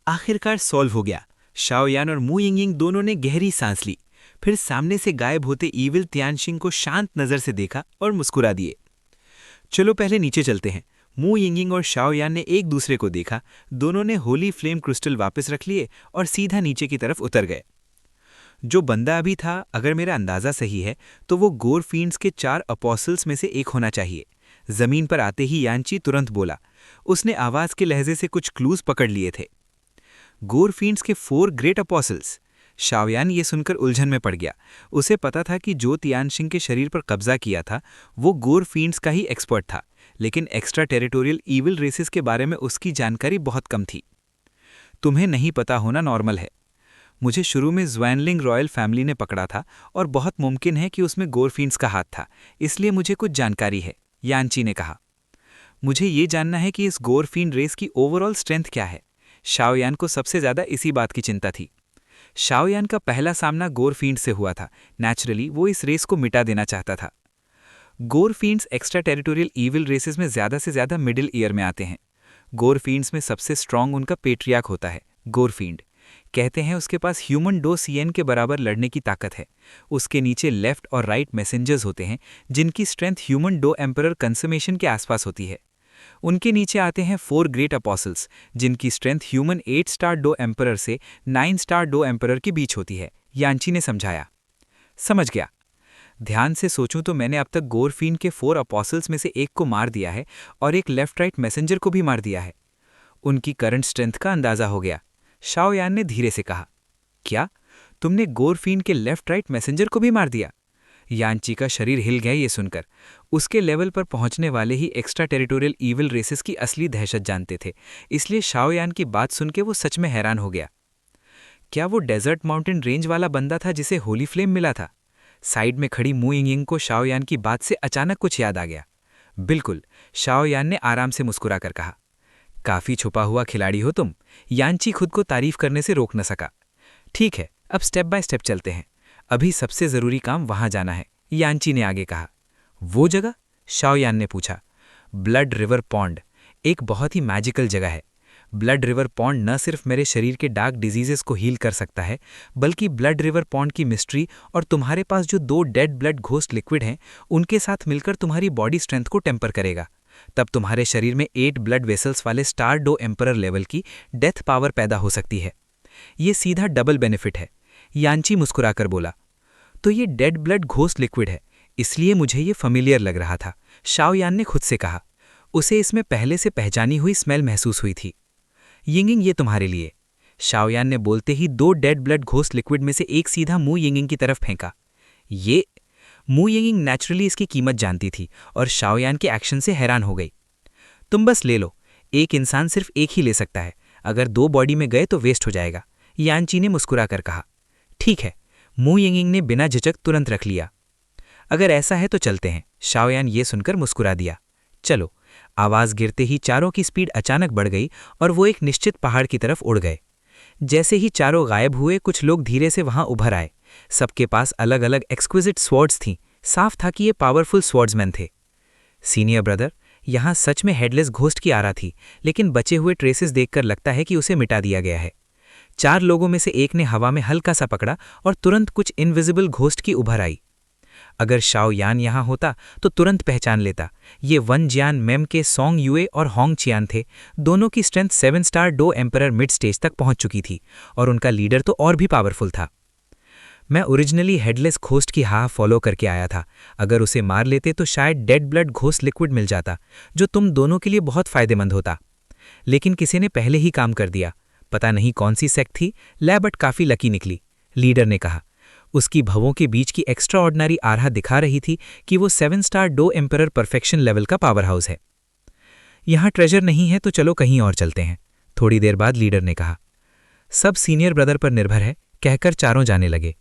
आखिरकार सॉल्व हो गया। शाओयान और मू यिंगयिंग दोनों ने गहरी सांस ली, फिर सामने से गायब होते ईविल तियानशिंग को शांत नजर से देखा और मुस्कुरा दिए। चलो पहले नीचे चलते हैं। मू यिंगयिंग और शाओयान ने एक दूसरे को देखा, दोनों ने होली फ्लेम क्रिस्टल वापस रख लिए और सीधा नीचे की तरफ उतर गए। जो बंदा अभी था, अगर मेरा अंदाजा सही है, तो वो गोर फींड्स के 4 अपॉसल्स में से एक होना चाहिए। जमीन पर आते ही यानची तुरंत बोला। उसने आवाज के लहजे से कुछ क्लूज पकड़ लिए थे। गोर फींड्स के 4 ग्रेट अपॉसल्स। शाओयान ये सुनकर उलझन में पड़ गया। उसे पता था कि जो तियानशिंग के शरीर पर कब्जा किया था वो गोर फींड्स का ही एक्सपर्ट था, लेकिन एक्स्ट्रा टेरिटोरियल ईविल रेसेस के बारे में उसकी जानकारी बहुत कम थी। तुम्हें नहीं पता होना नॉर्मल है। मुझे शुरू में ज़्वेनलिंग रॉयल फैमिली ने पकड़ा था और बहुत मुमकिन है कि उसमें गोरफींड्स का हाथ था, इसलिए मुझे कुछ जानकारी है, यानची ने कहा। मुझे ये जानना है कि इस गोरफींड रेस की ओवरऑल स्ट्रेंथ क्या है। शाओयान को सबसे ज़्यादा इसी बात की चिंता थी। शाओयान का पहला सामना गोरफींड से हुआ था। नेचुरली वो इस रेस को मिटा देना चाहता था। गोरफींड्स एक्स्ट्रा टेरिटोरियल ईविल रेसेस में ज़्यादा से ज़्यादा मिडिल ईयर में आते हैं। गोरफींड्स में सबसे स्ट्रांग उनका पेट्रियार्क होता है, गोरफींड। कहते हैं उसके पास ह्यूमन डो सीएन के बराबर लड़ने की ताकत है। उसके नीचे लेफ्ट और राइट मैसेंजर्स होते हैं, जिनकी strength human Dao emperor consummation के आसपास होती है। उनके नीचे आते हैं 4 ग्रेट अपॉसल्स, जिनकी strength human 8 star Dao emperor से 9 स्टार डो एम्परर के बीच होती है, यानची ने समझाया। समझ गया। ध्यान से सोचूं तो मैंने अब तक गोरफीन के 4 अपॉसल्स में से एक को मार दिया है और एक लेफ्ट राइट मैसेंजर को भी मार दिया है। उनकी करंट स्ट्रेंथ का अंदाजा हो गया। शाओयान ने धीरे से कहा। क्या तुमने गोरफीन के लेफ्ट राइट मैसेंजर को भी मार दिया? यानची का शरीर हिल गया ये सुनकर। उसके लेवल पर पहुंचने वाले ही एक्स्ट्रा टेरिटोरियल ईविल रेसेस की असली दहशत जानते थे, इसलिए शाओयान की बात सुन के वो सच में हैरान हो गया। क्या वो डेजर्ट माउंटेन रेंज वाला बंदा था जिसे होली फ्लेम मिला था? साइड में खड़ी मू यिंगयिंग को शाओयान की बात से अचानक कुछ याद आ गया। बिल्कुल, शाओयान ने आराम से मुस्कुराकर कहा। काफी छुपा हुआ खिलाड़ी हो तुम। यानची खुद को तारीफ करने से रोक न सका। ठीक है, अब स्टेप बाय स्टेप चलते हैं। अभी सबसे जरूरी काम वहां जाना है, यानची ने आगे कहा। वो जगह? शाओयान ने पूछा। ब्लड रिवर पॉन्ड एक बहुत ही मैजिकल जगह है। ब्लड रिवर पॉन्ड न सिर्फ मेरे शरीर के डार्क डिजीजेस को हील कर सकता है, बल्कि ब्लड रिवर पॉन्ड की मिस्ट्री और तुम्हारे पास जो 2 डेड ब्लड घोस्ट लिक्विड हैं, उनके साथ मिलकर तुम्हारी बॉडी स्ट्रेंथ को टेम्पर करेगा। तब तुम्हारे शरीर में 8 ब्लड वेसल्स वाले स्टार डो एम्परर लेवल की डेथ पावर पैदा हो सकती है। ये सीधा डबल बेनिफिट है, यानची मुस्कुराकर बोला। तो ये डेड ब्लड घोस्ट लिक्विड है, इसलिए मुझे ये फैमिलियर लग रहा था, शाओयान ने खुद से कहा। उसे इसमें पहले से पहचानी हुई स्मेल महसूस हुई थी। यिंगयिंग, ये तुम्हारे लिए। शाओयान ने बोलते ही 2 डेड ब्लड घोस्ट लिक्विड में से एक सीधा मू यिंगयिंग की तरफ फेंका। ये मू यिंगयिंग नेचुरली इसकी कीमत जानती थी और शाओयान के एक्शन से हैरान हो गई। तुम बस ले लो, एक इंसान सिर्फ एक ही ले सकता है, अगर 2 बॉडी में गए तो वेस्ट हो जाएगा, यानची ने मुस्कुराकर कहा। ठीक है, मू यिंगयिंग ने बिना झिझक तुरंत रख लिया। अगर ऐसा है तो चलते हैं, शाओयान ये सुनकर मुस्कुरा दिया। चलो। आवाज गिरते ही चारों की स्पीड अचानक बढ़ गई और वो एक निश्चित पहाड़ की तरफ उड़ गए। जैसे ही चारों गायब हुए, कुछ लोग धीरे से वहां उभर आए। सबके पास अलग अलग एक्सक्विजिट स्वॉर्ड्स थीं। साफ था कि ये पावरफुल स्वॉर्ड्समैन थे। सीनियर ब्रदर, यहाँ सच में हेडलेस घोस्ट की आरा थी, लेकिन बचे हुए ट्रेसेस देखकर लगता है कि उसे मिटा दिया गया है। 4 लोगों में से एक ने हवा में हल्का सा पकड़ा और तुरंत कुछ इनविजिबल घोस्ट की उभर आई। अगर शाओयान यहाँ होता तो तुरंत पहचान लेता। ये वन जियान मेम के सोंग युए और होंग चियान थे। दोनों की strength 7 star Dao emperor mid stage तक पहुंच चुकी थी और उनका लीडर तो और भी पावरफुल था। मैं ओरिजिनली हेडलेस घोस्ट की फॉलो करके आया था। अगर उसे मार लेते तो शायद डेड ब्लड घोस्ट लिक्विड मिल जाता, जो तुम दोनों के लिए बहुत फायदेमंद होता। लेकिन किसी ने पहले ही काम कर दिया। पता नहीं कौन सी सेक्ट थी, बट काफी लकी निकली, लीडर ने कहा। उसकी भवों के बीच की एक्स्ट्रा ऑर्डिनरी आरा दिखा रही थी कि वो 7 star Dao emperor perfection level का पावर हाउस है। यहाँ ट्रेजर नहीं है तो चलो कहीं और चलते हैं, थोड़ी देर बाद लीडर ने कहा। सब सीनियर ब्रदर पर निर्भर है, कहकर चारों जाने लगे।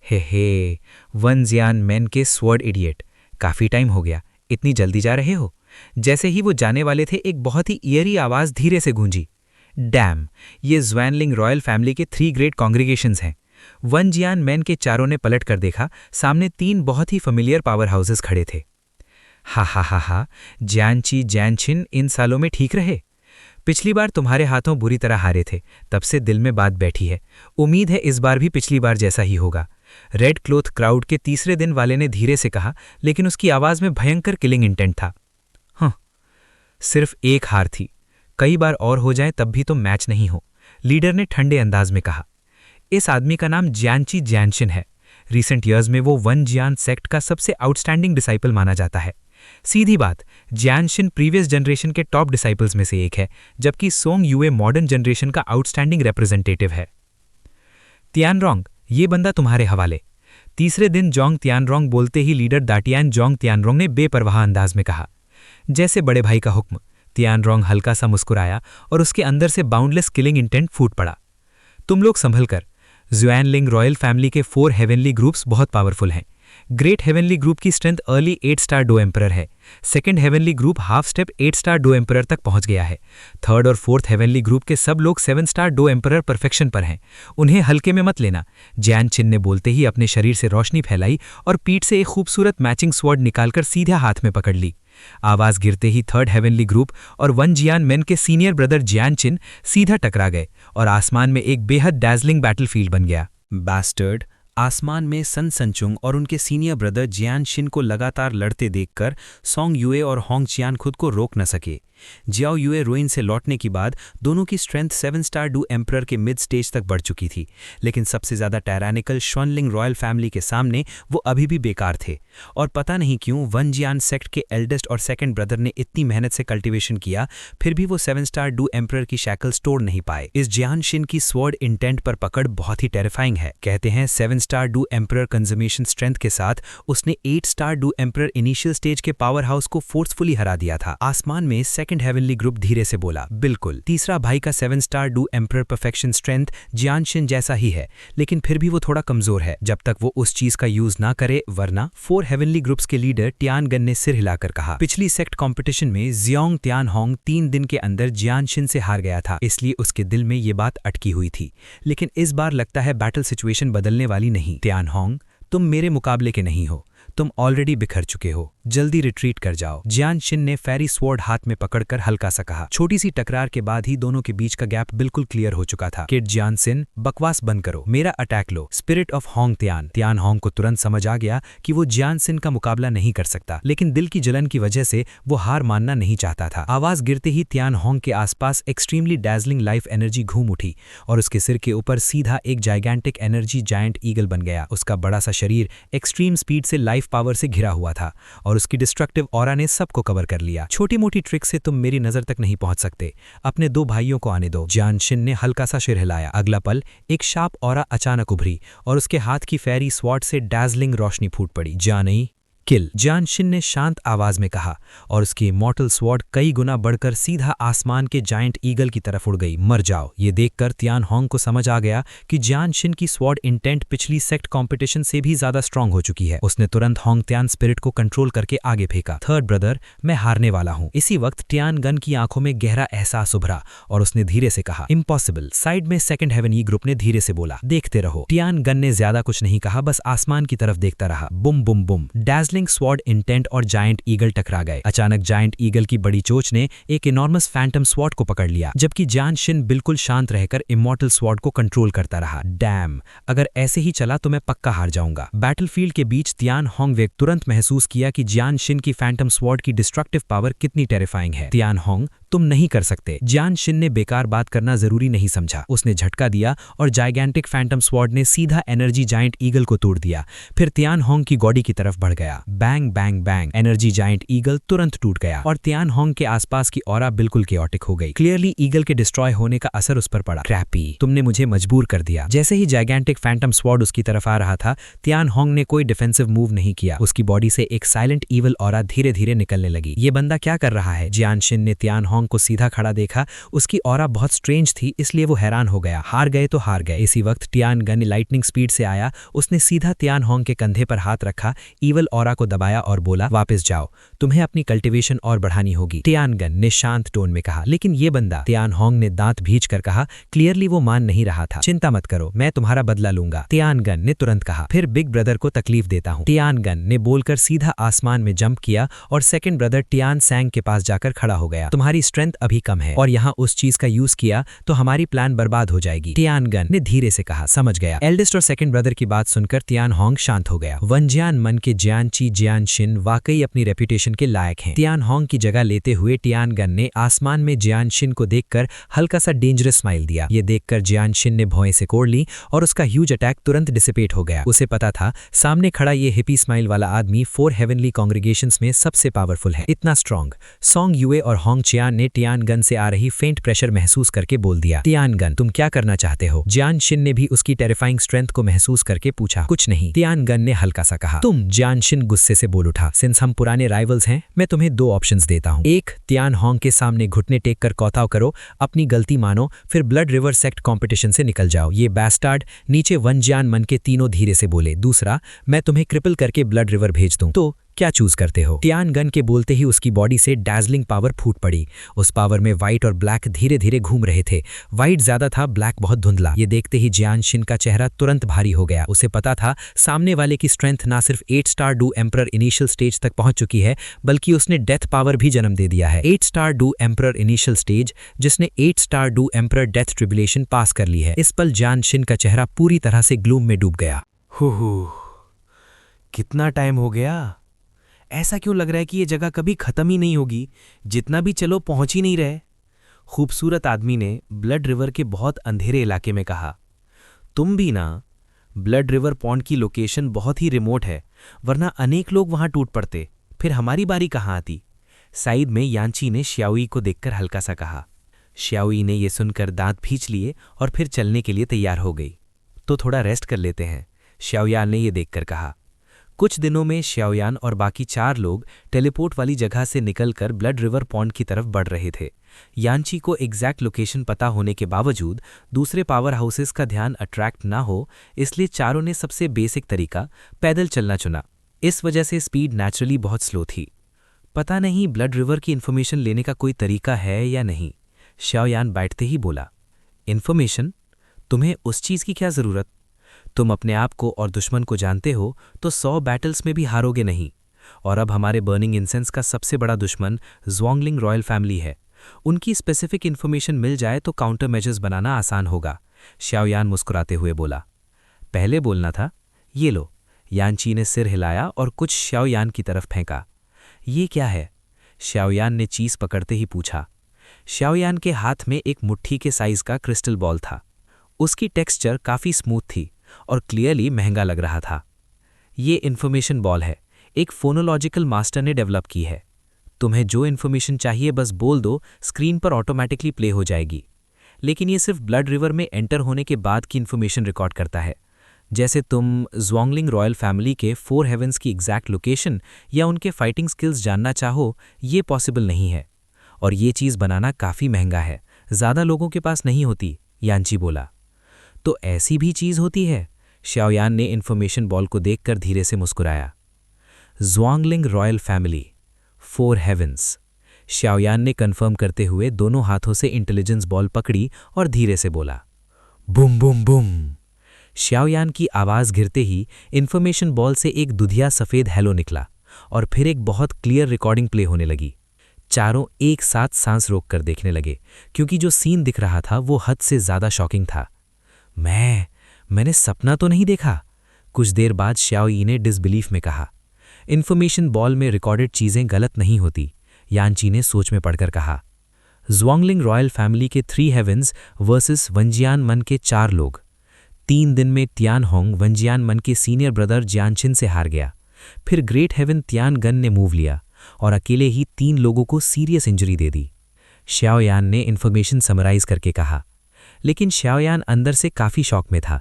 हे वन जियान मैन के स्वॉर्ड इडियट, काफी टाइम हो गया, इतनी जल्दी जा रहे हो? जैसे ही वो जाने वाले थे, एक बहुत ही ईयरी आवाज धीरे से गूंजी। डैम, ये ज़्वेनलिंग रॉयल फैमिली के 3 ग्रेट कॉन्ग्रीगेशंस हैं। वन जियान मैन के चारों ने पलट कर देखा, सामने 3 बहुत ही फेमिलियर पावर हाउसेस खड़े थे। हा, जियानची जैनचिन इन सालों में ठीक रहे। पिछली बार तुम्हारे हाथों बुरी तरह हारे थे, तब से दिल में बात बैठी है। उम्मीद है इस बार भी पिछली बार जैसा ही होगा। रेड क्लोथ क्राउड के तीसरे दिन वाले ने धीरे से कहा, लेकिन उसकी आवाज में भयंकर किलिंग इंटेंट था। हाँ, सिर्फ एक हार थी, कई बार और हो जाए तब भी तुम मैच नहीं हो, लीडर ने ठंडे अंदाज में कहा। इस आदमी का नाम जियांची जियांशिन है। रिसेंट ईयर्स में वो वन जियान सेक्ट का सबसे आउटस्टैंडिंग डिसाइपल माना जाता है। सीधी बात, जियांशिन प्रीवियस जनरेशन के टॉप डिसाइपल्स में से एक है, जबकि सोंग यूए मॉडर्न जनरेशन का आउटस्टैंडिंग रिप्रेजेंटेटिव है। तियानरोंग, ये बंदा तुम्हारे हवाले। तीसरे दिन जोंग तियानरोंग बोलते ही लीडर दाटियान जोंग तियानरोंग ने बेपरवाह अंदाज में कहा। जैसे बड़े भाई का हुक्म। तियानरोंग हल्का सा मुस्कुराया और उसके अंदर से बाउंडलेस किलिंग इंटेंट फूट पड़ा। तुम लोग संभल कर। जुआनलिंग रॉयल फैमिली के 4 हेवनली ग्रुप्स बहुत पावरफुल हैं। ग्रेट हेवनली ग्रुप की strength early 8 star Dao emperor है। Second heavenly group half step 8 star Dao emperor तक पहुंच गया है। थर्ड और फोर्थ हेवनली ग्रुप के सब लोग 7 स्टार डो एम्परर परफेक्शन पर हैं। उन्हें हल्के में मत लेना। जियांशिन ने बोलते ही अपने शरीर से रोशनी फैलाई और पीठ से एक खूबसूरत मैचिंग स्वॉर्ड निकालकर सीधा हाथ में पकड़ ली। आवाज गिरते ही थर्ड हेवनली ग्रुप और वन जियान मेन के सीनियर ब्रदर जियांशिन सीधा टकरा गए और आसमान में एक बेहद डैजलिंग बैटलफील्ड बन गया। बैस्टर्ड, आसमान में सन संचुंग और उनके सीनियर ब्रदर जियांशिन को लगातार लड़ते देखकर सोंग यूए और होंग चियान खुद को रोक न सके। जियाओ यूए रुइन से लौटने के बाद दोनों की स्ट्रेंथ 7 स्टार डू एम्परर के मिड स्टेज तक बढ़ चुकी थी, लेकिन सबसे ज्यादा टायरानिकल श्वनलिंग रॉयल फैमिली के सामने वो अभी भी बेकार थे। और पता नहीं क्यों वन जियान सेक्ट के एल्डेस्ट और सेकंड ब्रदर ने इतनी मेहनत से कल्टीवेशन किया, फिर भी वो 7 स्टार डू एम्परर की शैकल्स तोड़ नहीं पाए। इस जियांशिन की स्वॉर्ड इंटेंट पर पकड़ बहुत ही टेरिफाइंग है। कहते हैं 7 स्टार डू एम्परर कंजम्वेशन स्ट्रेंथ के साथ उसने 8 star Dao emperor initial stage के पावर हाउस को फोर्सफुली हरा दिया था। आसमान में सेकंड हेवनली ग्रुप धीरे से बोला, बिल्कुल, तीसरा भाई का 7 star Dao emperor perfection strength Jianxin जैसा ही है, लेकिन फिर भी वो थोड़ा कमजोर है। जब तक वो उस चीज का यूज ना करे, वरना 4 हेवनली ग्रुप्स के लीडर टियानगन ने सिर हिलाकर कहा। पिछली सेक्ट कंपटीशन में जियांग तियानहोंग 3 दिन के अंदर जियांशिन से हार गया था, इसलिए उसके दिल में ये बात अटकी हुई थी। लेकिन इस बार लगता है बैटल सिचुएशन बदलने वाली नहीं। तियानहोंग, तुम मेरे मुकाबले के नहीं हो, तुम ऑलरेडी बिखर चुके हो, जल्दी रिट्रीट कर जाओ। जियांशिन ने फेरी स्वॉर्ड हाथ में पकड़कर हल्का सा कहा। छोटी सी टकरार के बाद ही दोनों के बीच का गैप बिल्कुल क्लियर हो चुका था। किड जियांशिन, बकवास बंद करो, मेरा अटैक लो। Spirit of Hong Tian. Tianhong को तुरंत समझ आ गया कि वो जियांशिन का मुकाबला नहीं कर सकता, लेकिन दिल की जलन की वजह से वो हार मानना नहीं चाहता था। आवाज गिरते ही तियानहोंग के आसपास एक्सट्रीमली डैजलिंग लाइफ एनर्जी घूम उठी और उसके सिर के ऊपर सीधा एक जाइगेंटिक एनर्जी जायंट ईगल बन गया। उसका बड़ा सा शरीर एक्सट्रीम स्पीड से लाइफ पावर से घिरा हुआ था और उसकी डिस्ट्रक्टिव ऑरा ने सबको कवर कर लिया। छोटी मोटी ट्रिक से तुम मेरी नजर तक नहीं पहुंच सकते, अपने 2 भाइयों को आने दो। जियांशिन ने हल्का सा सिर हिलाया। अगला पल एक शार्प ऑरा अचानक उभरी और उसके हाथ की फेरी स्वॉर्ड से डैजलिंग रोशनी फूट पड़ी। जानी किल, जियांशिन ने शांत आवाज में कहा और उसकी इमॉर्टल स्वॉर्ड कई गुना बढ़कर सीधा आसमान के जायंट ईगल की तरफ उड़ गई। मर जाओ। ये देखकर तियानहोंग को समझ आ गया कि जियांशिन की स्वॉर्ड इंटेंट पिछली सेक्ट कंपटीशन से भी ज्यादा स्ट्रांग हो चुकी है। उसने तुरंत होंग तियान स्पिरिट को कंट्रोल करके आगे फेंका। थर्ड ब्रदर, मैं हारने वाला हूं। इसी वक्त तियानगन की आंखों में गहरा एहसास उभरा और उसने धीरे से कहा, इम्पॉसिबल। साइड में सेकंड हेवन ई ग्रुप ने धीरे से बोला, देखते रहो। तियानगन ने ज्यादा कुछ नहीं कहा, बस आसमान की तरफ देखता रहा। बुम बुम बुम, स्वॉर्ड इंटेंट और जायंट ईगल टकरा गए। अचानक जायंट ईगल की बड़ी चोंच ने एक इनॉर्मस फैंटम स्वॉर्ड को पकड़ लिया, जबकि जियांशिन बिल्कुल शांत रहकर इमॉर्टल स्वॉर्ड को कंट्रोल करता रहा। डैम, अगर ऐसे ही चला तो मैं पक्का हार जाऊंगा। बैटलफील्ड के बीच तियानहोंग वे तुरंत महसूस किया कि जियांशिन की फैंटम स्वॉर्ड की डिस्ट्रक्टिव पावर कितनी टेरिफाइंग है। तियानहोंग, तुम नहीं कर सकते। जियांशिन ने बेकार बात करना जरूरी नहीं समझा। उसने झटका दिया और जाइगेंटिक फैंटम स्वॉर्ड ने सीधा एनर्जी जायंट ईगल को तोड़ दिया, फिर तियानहोंग की बॉडी की तरफ बढ़ गया। Bang bang bang, energy giant eagle तुरंत टूट गया और तियानहोंग के आसपास की ऑरा बिल्कुल केओटिक हो गई। क्लियरली ईगल के डिस्ट्रॉय होने का असर उस पर पड़ा। क्रैपी, तुमने मुझे मजबूर कर दिया। जैसे ही जाइगेंटिक फैंटम स्वॉर्ड उसकी तरफ आ रहा था, तियानहोंग ने कोई डिफेंसिव मूव नहीं किया। उसकी बॉडी से एक साइलेंट ईवल ऑरा धीरे धीरे निकलने लगी। ये बंदा क्या कर रहा है? जियांशिन ने तियानहोंग को सीधा खड़ा देखा। उसकी ऑरा बहुत स्ट्रेंज थी, इसलिए वो हैरान हो गया। हार गए तो हार गए। इसी वक्त तियानगन लाइटनिंग स्पीड से आया। उसने सीधा तियानहोंग के कंधे पर हाथ रखा, ईवल ऑरा चमड़ा को दबाया और बोला, वापस जाओ, तुम्हें अपनी कल्टीवेशन और बढ़ानी होगी। टियानगन ने शांत टोन में कहा। लेकिन ये बंदा, तियानहोंग ने दांत भींच कर कहा। क्लियरली वो मान नहीं रहा था। चिंता मत करो, मैं तुम्हारा बदला लूंगा, तियानगन ने तुरंत कहा। फिर बिग ब्रदर को तकलीफ देता हूं, तियानगन ने बोलकर सीधा आसमान में जंप किया और सेकंड ब्रदर टियान सैंग के पास जाकर खड़ा हो गया। तुम्हारी स्ट्रेंथ अभी कम है और यहाँ उस चीज का यूज किया तो हमारी प्लान बर्बाद हो जाएगी, तियानगन ने धीरे से कहा। समझ गया। एल्डेस्ट और सेकंड ब्रदर की बात सुनकर तियानहोंग शांत हो गया। वनजियान मन के जियानची जियानशिन वाकई अपनी रेपुटेशन के लायक हैं। तियानहोंग की जगह लेते हुए तियानगन ने आसमान में जियानशिन को देखकर हल्का सा डेंजरस स्माइल दिया। ये देखकर जियानशिन ने भौएं से कोड़ ली और उसका ह्यूज अटैक तुरंत डिसिपेट हो गया। उसे पता था सामने खड़ा ये हिपी स्माइल वाला आदमी 4 हेवनली कांग्रेगेशंस में सबसे पावरफुल है, इतना स्ट्रांग। सोंग युए और होंग चियान ने तियानगन से आ रही फेंट प्रेशर महसूस करके बोल दिया, तियानगन तुम क्या करना चाहते हो? जियानशिन ने भी उसकी टेरिफाइंग स्ट्रेंथ को महसूस करके पूछा। कुछ नहीं, तियानगन ने हल्का सा कहा। तुम, जियानशिन गुस्से से बोल उठा। सिंस हम पुराने राइवल्स हैं, मैं तुम्हें 2 ऑप्शंस देता हूं। एक, तियानहोंग के सामने घुटने टेक कर कौताव करो, अपनी गलती मानो, फिर ब्लड रिवर सेक्ट कॉम्पिटिशन से निकल जाओ। ये बैस्टार्ड नीचे वनजियान मन के तीनों धीरे से बोले। दूसरा, मैं तुम्हें क्रिपल करके ब्लड रिवर भेज दूं। तो क्या चूज करते हो? तियानगन के बोलते ही उसकी बॉडी से डैजलिंग पावर फूट पड़ी। उस पावर में व्हाइट और ब्लैक धीरे धीरे घूम रहे थे। व्हाइट ज्यादा था, ब्लैक बहुत धुंधला। ये देखते ही जियानशिन का चेहरा तुरंत भारी हो गया। उसे पता था सामने वाले की स्ट्रेंथ ना सिर्फ 8 star Dao emperor initial stage तक पहुंच चुकी है, बल्कि उसने डेथ पावर भी जन्म दे दिया है। 8 star Dao emperor initial stage, जिसने 8 star Dao emperor death tribulation pass कर ली है। इस पल जियानशिन का चेहरा पूरी तरह से ग्लूम में डूब गया। कितना टाइम हो गया? ऐसा क्यों लग रहा है कि ये जगह कभी खत्म ही नहीं होगी? जितना भी चलो पहुंच ही नहीं रहे। खूबसूरत आदमी ने ब्लड रिवर के बहुत अंधेरे इलाके में कहा। तुम भी ना, ब्लड रिवर पॉन्ड की लोकेशन बहुत ही रिमोट है, वरना अनेक लोग वहां टूट पड़ते, फिर हमारी बारी कहाँ आती? साइड में यांची ने श्याओई को देखकर हल्का सा कहा। श्याओई ने यह सुनकर दांत भींच लिए और फिर चलने के लिए तैयार हो गई। तो थोड़ा रेस्ट कर लेते हैं, श्याओयान ने यह देखकर कहा। कुछ दिनों में श्याओयान और बाकी 4 लोग टेलीपोर्ट वाली जगह से निकलकर ब्लड रिवर पॉन्ड की तरफ बढ़ रहे थे। यांची को एग्जैक्ट लोकेशन पता होने के बावजूद दूसरे पावर हाउसेस का ध्यान अट्रैक्ट ना हो, इसलिए चारों ने सबसे बेसिक तरीका पैदल चलना चुना। इस वजह से स्पीड नेचुरली बहुत स्लो थी। पता नहीं ब्लड रिवर की इन्फॉर्मेशन लेने का कोई तरीका है या नहीं, श्याओयान बैठते ही बोला। इन्फॉर्मेशन? तुम्हें उस चीज़ की क्या ज़रूरत? तुम अपने आप को और दुश्मन को जानते हो तो 100 बैटल्स में भी हारोगे नहीं। और अब हमारे बर्निंग इंसेंस का सबसे बड़ा दुश्मन ज़्वांगलिंग रॉयल फैमिली है। उनकी स्पेसिफिक इन्फॉर्मेशन मिल जाए तो काउंटर मेजर्स बनाना आसान होगा, श्याओयान मुस्कुराते हुए बोला। पहले बोलना था। ये लो। यांची ने सिर हिलाया और कुछ श्याओयान की तरफ फेंका। ये क्या है? श्याओयान ने चीज़ पकड़ते ही पूछा। श्याओयान के हाथ में एक मुट्ठी के साइज का क्रिस्टल बॉल था। उसकी टेक्सचर काफ़ी स्मूथ थी और क्लियरली महंगा लग रहा था। ये इन्फॉर्मेशन बॉल है, एक फोनोलॉजिकल मास्टर ने डेवलप की है। तुम्हें जो इन्फॉर्मेशन चाहिए बस बोल दो, स्क्रीन पर ऑटोमेटिकली प्ले हो जाएगी। लेकिन ये सिर्फ ब्लड रिवर में एंटर होने के बाद की इन्फॉर्मेशन रिकॉर्ड करता है। जैसे तुम ज़्वांगलिंग रॉयल फैमिली के 4 हेवन्स की एग्जैक्ट लोकेशन या उनके फाइटिंग स्किल्स जानना चाहो, ये पॉसिबल नहीं है। और ये चीज़ बनाना काफ़ी महंगा है, ज़्यादा लोगों के पास नहीं होती, यांची बोला। तो ऐसी भी चीज़ होती है? श्याओयान ने इन्फॉर्मेशन बॉल को देखकर धीरे से मुस्कुराया। ज़्वांगलिंग रॉयल फैमिली, 4 हेवन्स, श्याओयान ने कंफर्म करते हुए दोनों हाथों से इंटेलिजेंस बॉल पकड़ी और धीरे से बोला। बुम बुम बुम। श्याओयान की आवाज़ गिरते ही इन्फॉर्मेशन बॉल से एक दुधिया सफ़ेद हेलो निकला और फिर एक बहुत क्लियर रिकॉर्डिंग प्ले होने लगी। चारों एक साथ सांस रोककर देखने लगे, क्योंकि जो सीन दिख रहा था वो हद से ज़्यादा शॉकिंग था। मैंने सपना तो नहीं देखा? कुछ देर बाद श्याओई ने डिसबिलीफ में कहा। इन्फॉर्मेशन बॉल में रिकॉर्डेड चीज़ें गलत नहीं होती, यांची ने सोच में पड़कर कहा। ज़्वांगलिंग रॉयल फैमिली के 3 हेवन्स वर्सेस वनजियान मन के 4 लोग। 3 दिन में तियानहोंग वनजियान मन के सीनियर ब्रदर जियानशिन से हार गया। फिर ग्रेट हेवन तियानगन ने मूव लिया और अकेले ही 3 लोगों को सीरियस इंजरी दे दी। श्याओयान ने इन्फॉर्मेशन समराइज करके कहा। लेकिन श्याओयान अंदर से काफ़ी शॉक में था।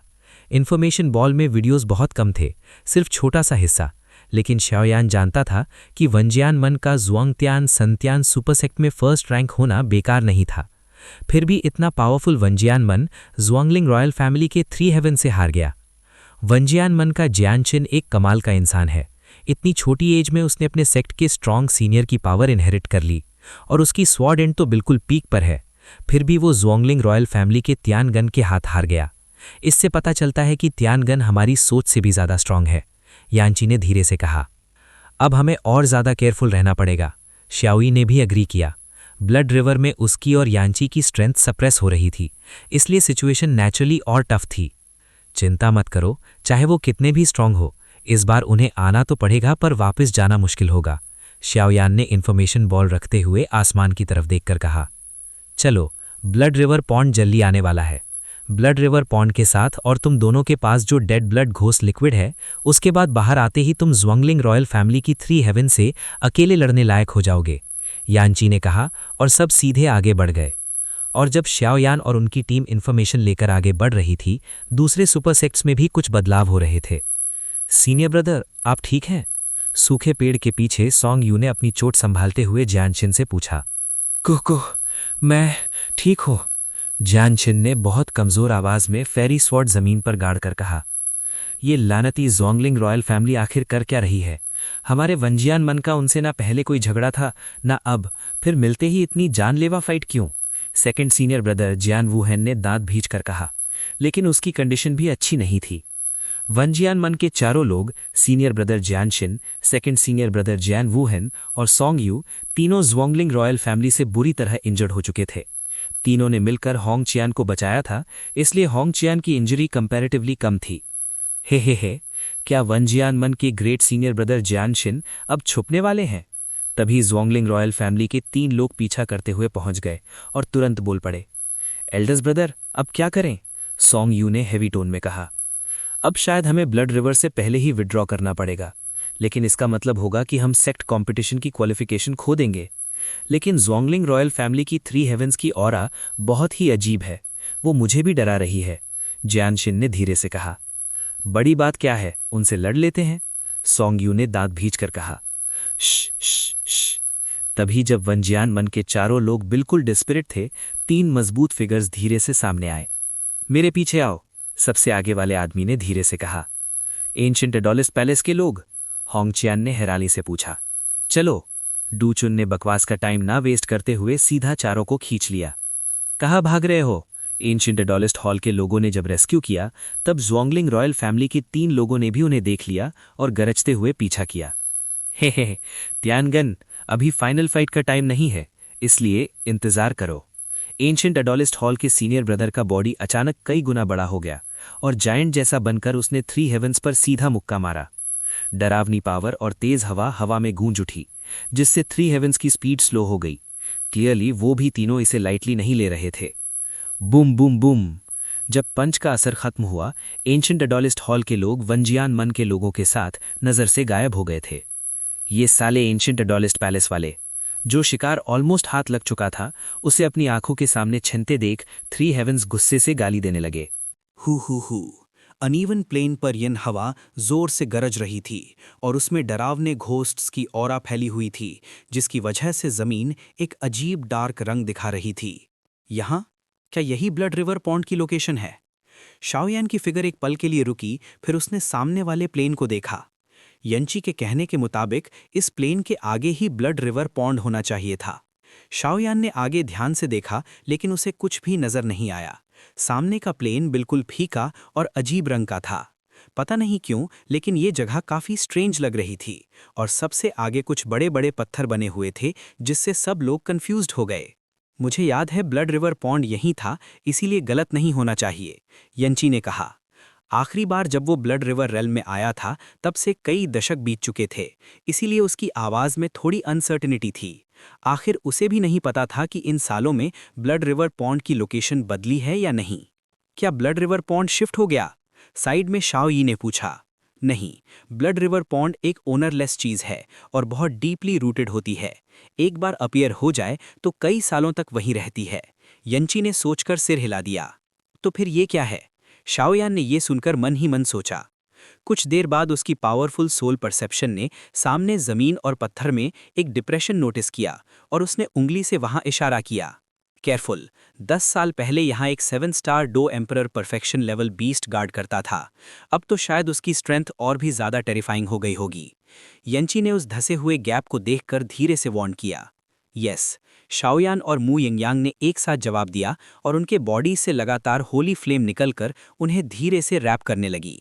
इन्फॉर्मेशन बॉल में वीडियोस बहुत कम थे, सिर्फ छोटा सा हिस्सा, लेकिन श्याओयान जानता था कि वनजियान मन का ज़ुआंगतियान सन्तियान सुपरसेक्ट में फर्स्ट रैंक होना बेकार नहीं था। फिर भी इतना पावरफुल वनजियान मन ज़्वांगलिंग रॉयल फैमिली के 3 हेवन से हार गया। वनजियान मन का जियानशिन एक कमाल का इंसान है, इतनी छोटी एज में उसने अपने सेक्ट के स्ट्रॉन्ग सीनियर की पावर इनहेरिट कर ली और उसकी स्वॉर्ड एंड तो बिल्कुल पीक पर है। फिर भी वो ज़ोंगलिंग रॉयल फैमिली के तियानगन के हाथ हार गया। इससे पता चलता है कि तियानगन हमारी सोच से भी ज़्यादा स्ट्रांग है, यांची ने धीरे से कहा। अब हमें और ज़्यादा केयरफुल रहना पड़ेगा। श्याओई ने भी एग्री किया। ब्लड रिवर में उसकी और यांची की स्ट्रेंथ सप्रेस हो रही थी, इसलिए सिचुएशन नेचुरली और टफ थी। चिंता मत करो, चाहे वो कितने भी स्ट्रांग हो, इस बार उन्हें आना तो पड़ेगा पर वापस जाना मुश्किल होगा। श्याओयान ने इन्फॉर्मेशन बॉल रखते हुए आसमान की तरफ देखकर कहा। चलो, ब्लड रिवर पॉन्ड जल्दी आने वाला है। ब्लड रिवर पॉन्ड के साथ और तुम दोनों के पास जो डेड ब्लड घोस्ट लिक्विड है, उसके बाद बाहर आते ही तुम ज़ोंगलिंग रॉयल फैमिली की 3 हेवन से अकेले लड़ने लायक हो जाओगे, यांची ने कहा और सब सीधे आगे बढ़ गए। और जब श्याओयान और उनकी टीम इन्फॉर्मेशन लेकर आगे बढ़ रही थी, दूसरे सुपर सेक्ट्स में भी कुछ बदलाव हो रहे थे। सीनियर ब्रदर, आप ठीक हैं? सूखे पेड़ के पीछे सॉन्ग यू ने अपनी चोट संभालते हुए जियानशिन से पूछा। कुह, मैं ठीक हूँ, जियानशिन ने बहुत कमज़ोर आवाज़ में फेरी स्वॉर्ड ज़मीन पर गाड़ कर कहा। ये लानती ज़ोंगलिंग रॉयल फैमिली आखिर कर क्या रही है? हमारे वंजियान मन का उनसे ना पहले कोई झगड़ा था ना अब, फिर मिलते ही इतनी जानलेवा फाइट क्यों? सेकंड सीनियर ब्रदर जियान वूहेन ने दांत भींच कर कहा। लेकिन उसकी कंडीशन भी अच्छी नहीं थी। वंजियान मन के चारों लोग, senior brother Jianxin, second senior brother Jian Wuhen और सॉन्ग यू, तीनों ज़ोंगलिंग रॉयल फैमिली से बुरी तरह इंजर्ड हो चुके थे। तीनों ने मिलकर होंग चियान को बचाया था, इसलिए होंग चियान की इंजरी कंपैरेटिवली कम थी। हे, क्या वंजियान मन के ग्रेट सीनियर ब्रदर जियानशिन अब छुपने वाले हैं? तभी ज़ोंगलिंग रॉयल फैमिली के 3 लोग पीछा करते हुए पहुंच गए और तुरंत बोल पड़े। एल्डर्स ब्रदर, अब क्या करें? सॉन्ग यू ने हेवी टोन में कहा। अब शायद हमें ब्लड रिवर से पहले ही विड्रॉ करना पड़ेगा, लेकिन इसका मतलब होगा कि हम सेक्ट कॉम्पिटिशन की क्वालिफिकेशन खो देंगे। लेकिन ज़ोंगलिंग रॉयल फैमिली की 3 हेवंस की ऑरा बहुत ही अजीब है, वो मुझे भी डरा रही है, जियानशिन ने धीरे से कहा। बड़ी बात क्या है, उनसे लड़ लेते हैं, सॉन्ग यू ने दांत भींच कर कहा। श्श। तभी जब वंजियान मन के चारों लोग बिल्कुल डिस्पिरिट थे, 3 मजबूत फिगर्स धीरे से सामने आए। मेरे पीछे आओ, सबसे आगे वाले आदमी ने धीरे से कहा। एंशिएंट एडोलिस पैलेस के लोग? होंग चियान ने हैरानी से पूछा। चलो, डूचुन ने बकवास का टाइम ना वेस्ट करते हुए सीधा चारों को खींच लिया। कहाँ भाग रहे हो? एंशिएंट एडोलिस्ट हॉल के लोगों ने जब रेस्क्यू किया, तब ज़ोंगलिंग रॉयल फैमिली के 3 लोगों ने भी उन्हें देख लिया और गरजते हुए पीछा किया। हे, तियानगन, अभी फाइनल फाइट का टाइम नहीं है, इसलिए इंतजार करो। एंशिएंट एडोलिस्ट हॉल के सीनियर ब्रदर का बॉडी अचानक कई गुना बड़ा हो गया और जायंट जैसा बनकर उसने 3 हेवंस पर सीधा मुक्का मारा। डरावनी पावर और तेज हवा में गूंज उठी, जिससे 3 हेवंस की स्पीड स्लो हो गई। क्लियरली वो भी तीनों इसे लाइटली नहीं ले रहे थे। Boom boom boom. जब पंच का असर खत्म हुआ, एंशिएंट एडोलिस्ट हॉल के लोग वंजियान मन के लोगों के साथ नजर से गायब हो गए थे। ये साले एंशिएंट एडोलिस्ट पैलेस वाले, जो शिकार ऑलमोस्ट हाथ लग चुका था, उसे अपनी आंखों के सामने छिनते देख 3 हेवंस गुस्से से गाली देने लगे। हु। अनइवन प्लेन पर यन हवा जोर से गरज रही थी और उसमें डरावने घोस्ट्स की ऑरा फैली हुई थी, जिसकी वजह से जमीन एक अजीब डार्क रंग दिखा रही थी। यहाँ क्या यही ब्लड रिवर पॉन्ड की लोकेशन है? शाओयान की फिगर एक पल के लिए रुकी, फिर उसने सामने वाले प्लेन को देखा। यंची के कहने के मुताबिक इस प्लेन के आगे ही ब्लड रिवर पॉन्ड होना चाहिए था। शाओयान ने आगे ध्यान से देखा, लेकिन उसे कुछ भी नजर नहीं आया। सामने का प्लेन बिल्कुल फीका और अजीब रंग का था। पता नहीं क्यों, लेकिन ये जगह काफी स्ट्रेंज लग रही थी और सबसे आगे कुछ बड़े बड़े पत्थर बने हुए थे, जिससे सब लोग कंफ्यूज्ड हो गए। मुझे याद है ब्लड रिवर पॉन्ड यहीं था, इसीलिए गलत नहीं होना चाहिए, यंची ने कहा। आखिरी बार जब वो ब्लड रिवर रेल्म में आया था, तब से कई दशक बीत चुके थे, इसीलिए उसकी आवाज़ में थोड़ी अनसर्टेनिटी थी। आखिर उसे भी नहीं पता था कि इन सालों में ब्लड रिवर पॉन्ड की लोकेशन बदली है या नहीं। क्या ब्लड रिवर पॉन्ड शिफ्ट हो गया? साइड में शाओ यी ने पूछा। नहीं, ब्लड रिवर पॉन्ड एक ओनरलेस चीज़ है और बहुत डीपली रूटेड होती है। एक बार अपीयर हो जाए तो कई सालों तक वहीं रहती है, यंची ने सोचकर सिर हिला दिया। तो फिर ये क्या है? शाओयान ने यह सुनकर मन ही मन सोचा। कुछ देर बाद उसकी पावरफुल सोल परसेप्शन ने सामने जमीन और पत्थर में एक डिप्रेशन नोटिस किया और उसने उंगली से वहां इशारा किया। केयरफुल, 10 साल पहले यहाँ एक 7 star Dao emperor perfection level beast guard करता था। अब तो शायद उसकी स्ट्रेंथ और भी ज़्यादा टेरिफाइंग हो गई होगी। यंची ने उस धसे हुए गैप को देखकर धीरे से वार्न किया। यस, शाओयान और मू यिंगयांग ने एक साथ जवाब दिया और उनके बॉडी से लगातार होली फ्लेम निकलकर उन्हें धीरे से रैप करने लगी।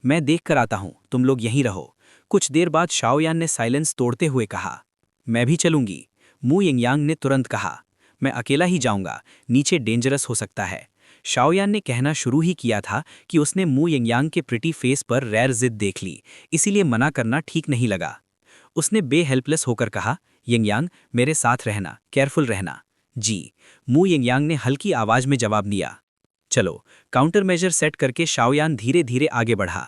मैं देख कर आता हूं, तुम लोग यहीं रहो। कुछ देर बाद शाओयान ने साइलेंस तोड़ते हुए कहा। मैं भी चलूंगी, मू यिंगयांग ने तुरंत कहा। मैं अकेला ही जाऊंगा, नीचे डेंजरस हो सकता है। शाओयान ने कहना शुरू ही किया था कि उसने मू यिंगयांग के प्रिटी फेस पर रैर जिद देख ली, इसीलिए मना करना ठीक नहीं लगा। उसने बेहेल्पलेस होकर कहा, यिंगयांग, मेरे साथ रहना, केयरफुल रहना। जी, मू यिंगयांग ने हल्की आवाज में जवाब दिया। चलो, काउंटर मेजर सेट करके शाओयान धीरे धीरे आगे बढ़ा।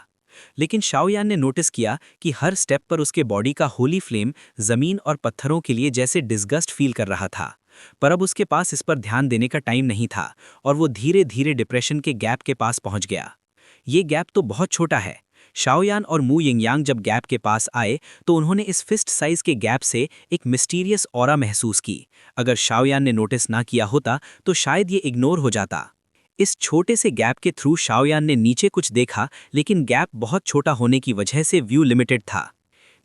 लेकिन शाओयान ने नोटिस किया कि हर स्टेप पर उसके बॉडी का होली फ्लेम जमीन और पत्थरों के लिए जैसे डिस्गस्ट फील कर रहा था। पर अब उसके पास इस पर ध्यान देने का टाइम नहीं था और वो धीरे धीरे डिप्रेशन के गैप के पास पहुंच गया। ये गैप तो बहुत छोटा है। शाओयान और मू यिंगयांग जब गैप के पास आए तो उन्होंने इस फिस्ट साइज के गैप से एक मिस्टीरियस ऑरा महसूस की। अगर शाओयान ने नोटिस ना किया होता तो शायद ये इग्नोर हो जाता। इस छोटे से गैप के थ्रू शाओयान ने नीचे कुछ देखा, लेकिन गैप बहुत छोटा होने की वजह से व्यू लिमिटेड था।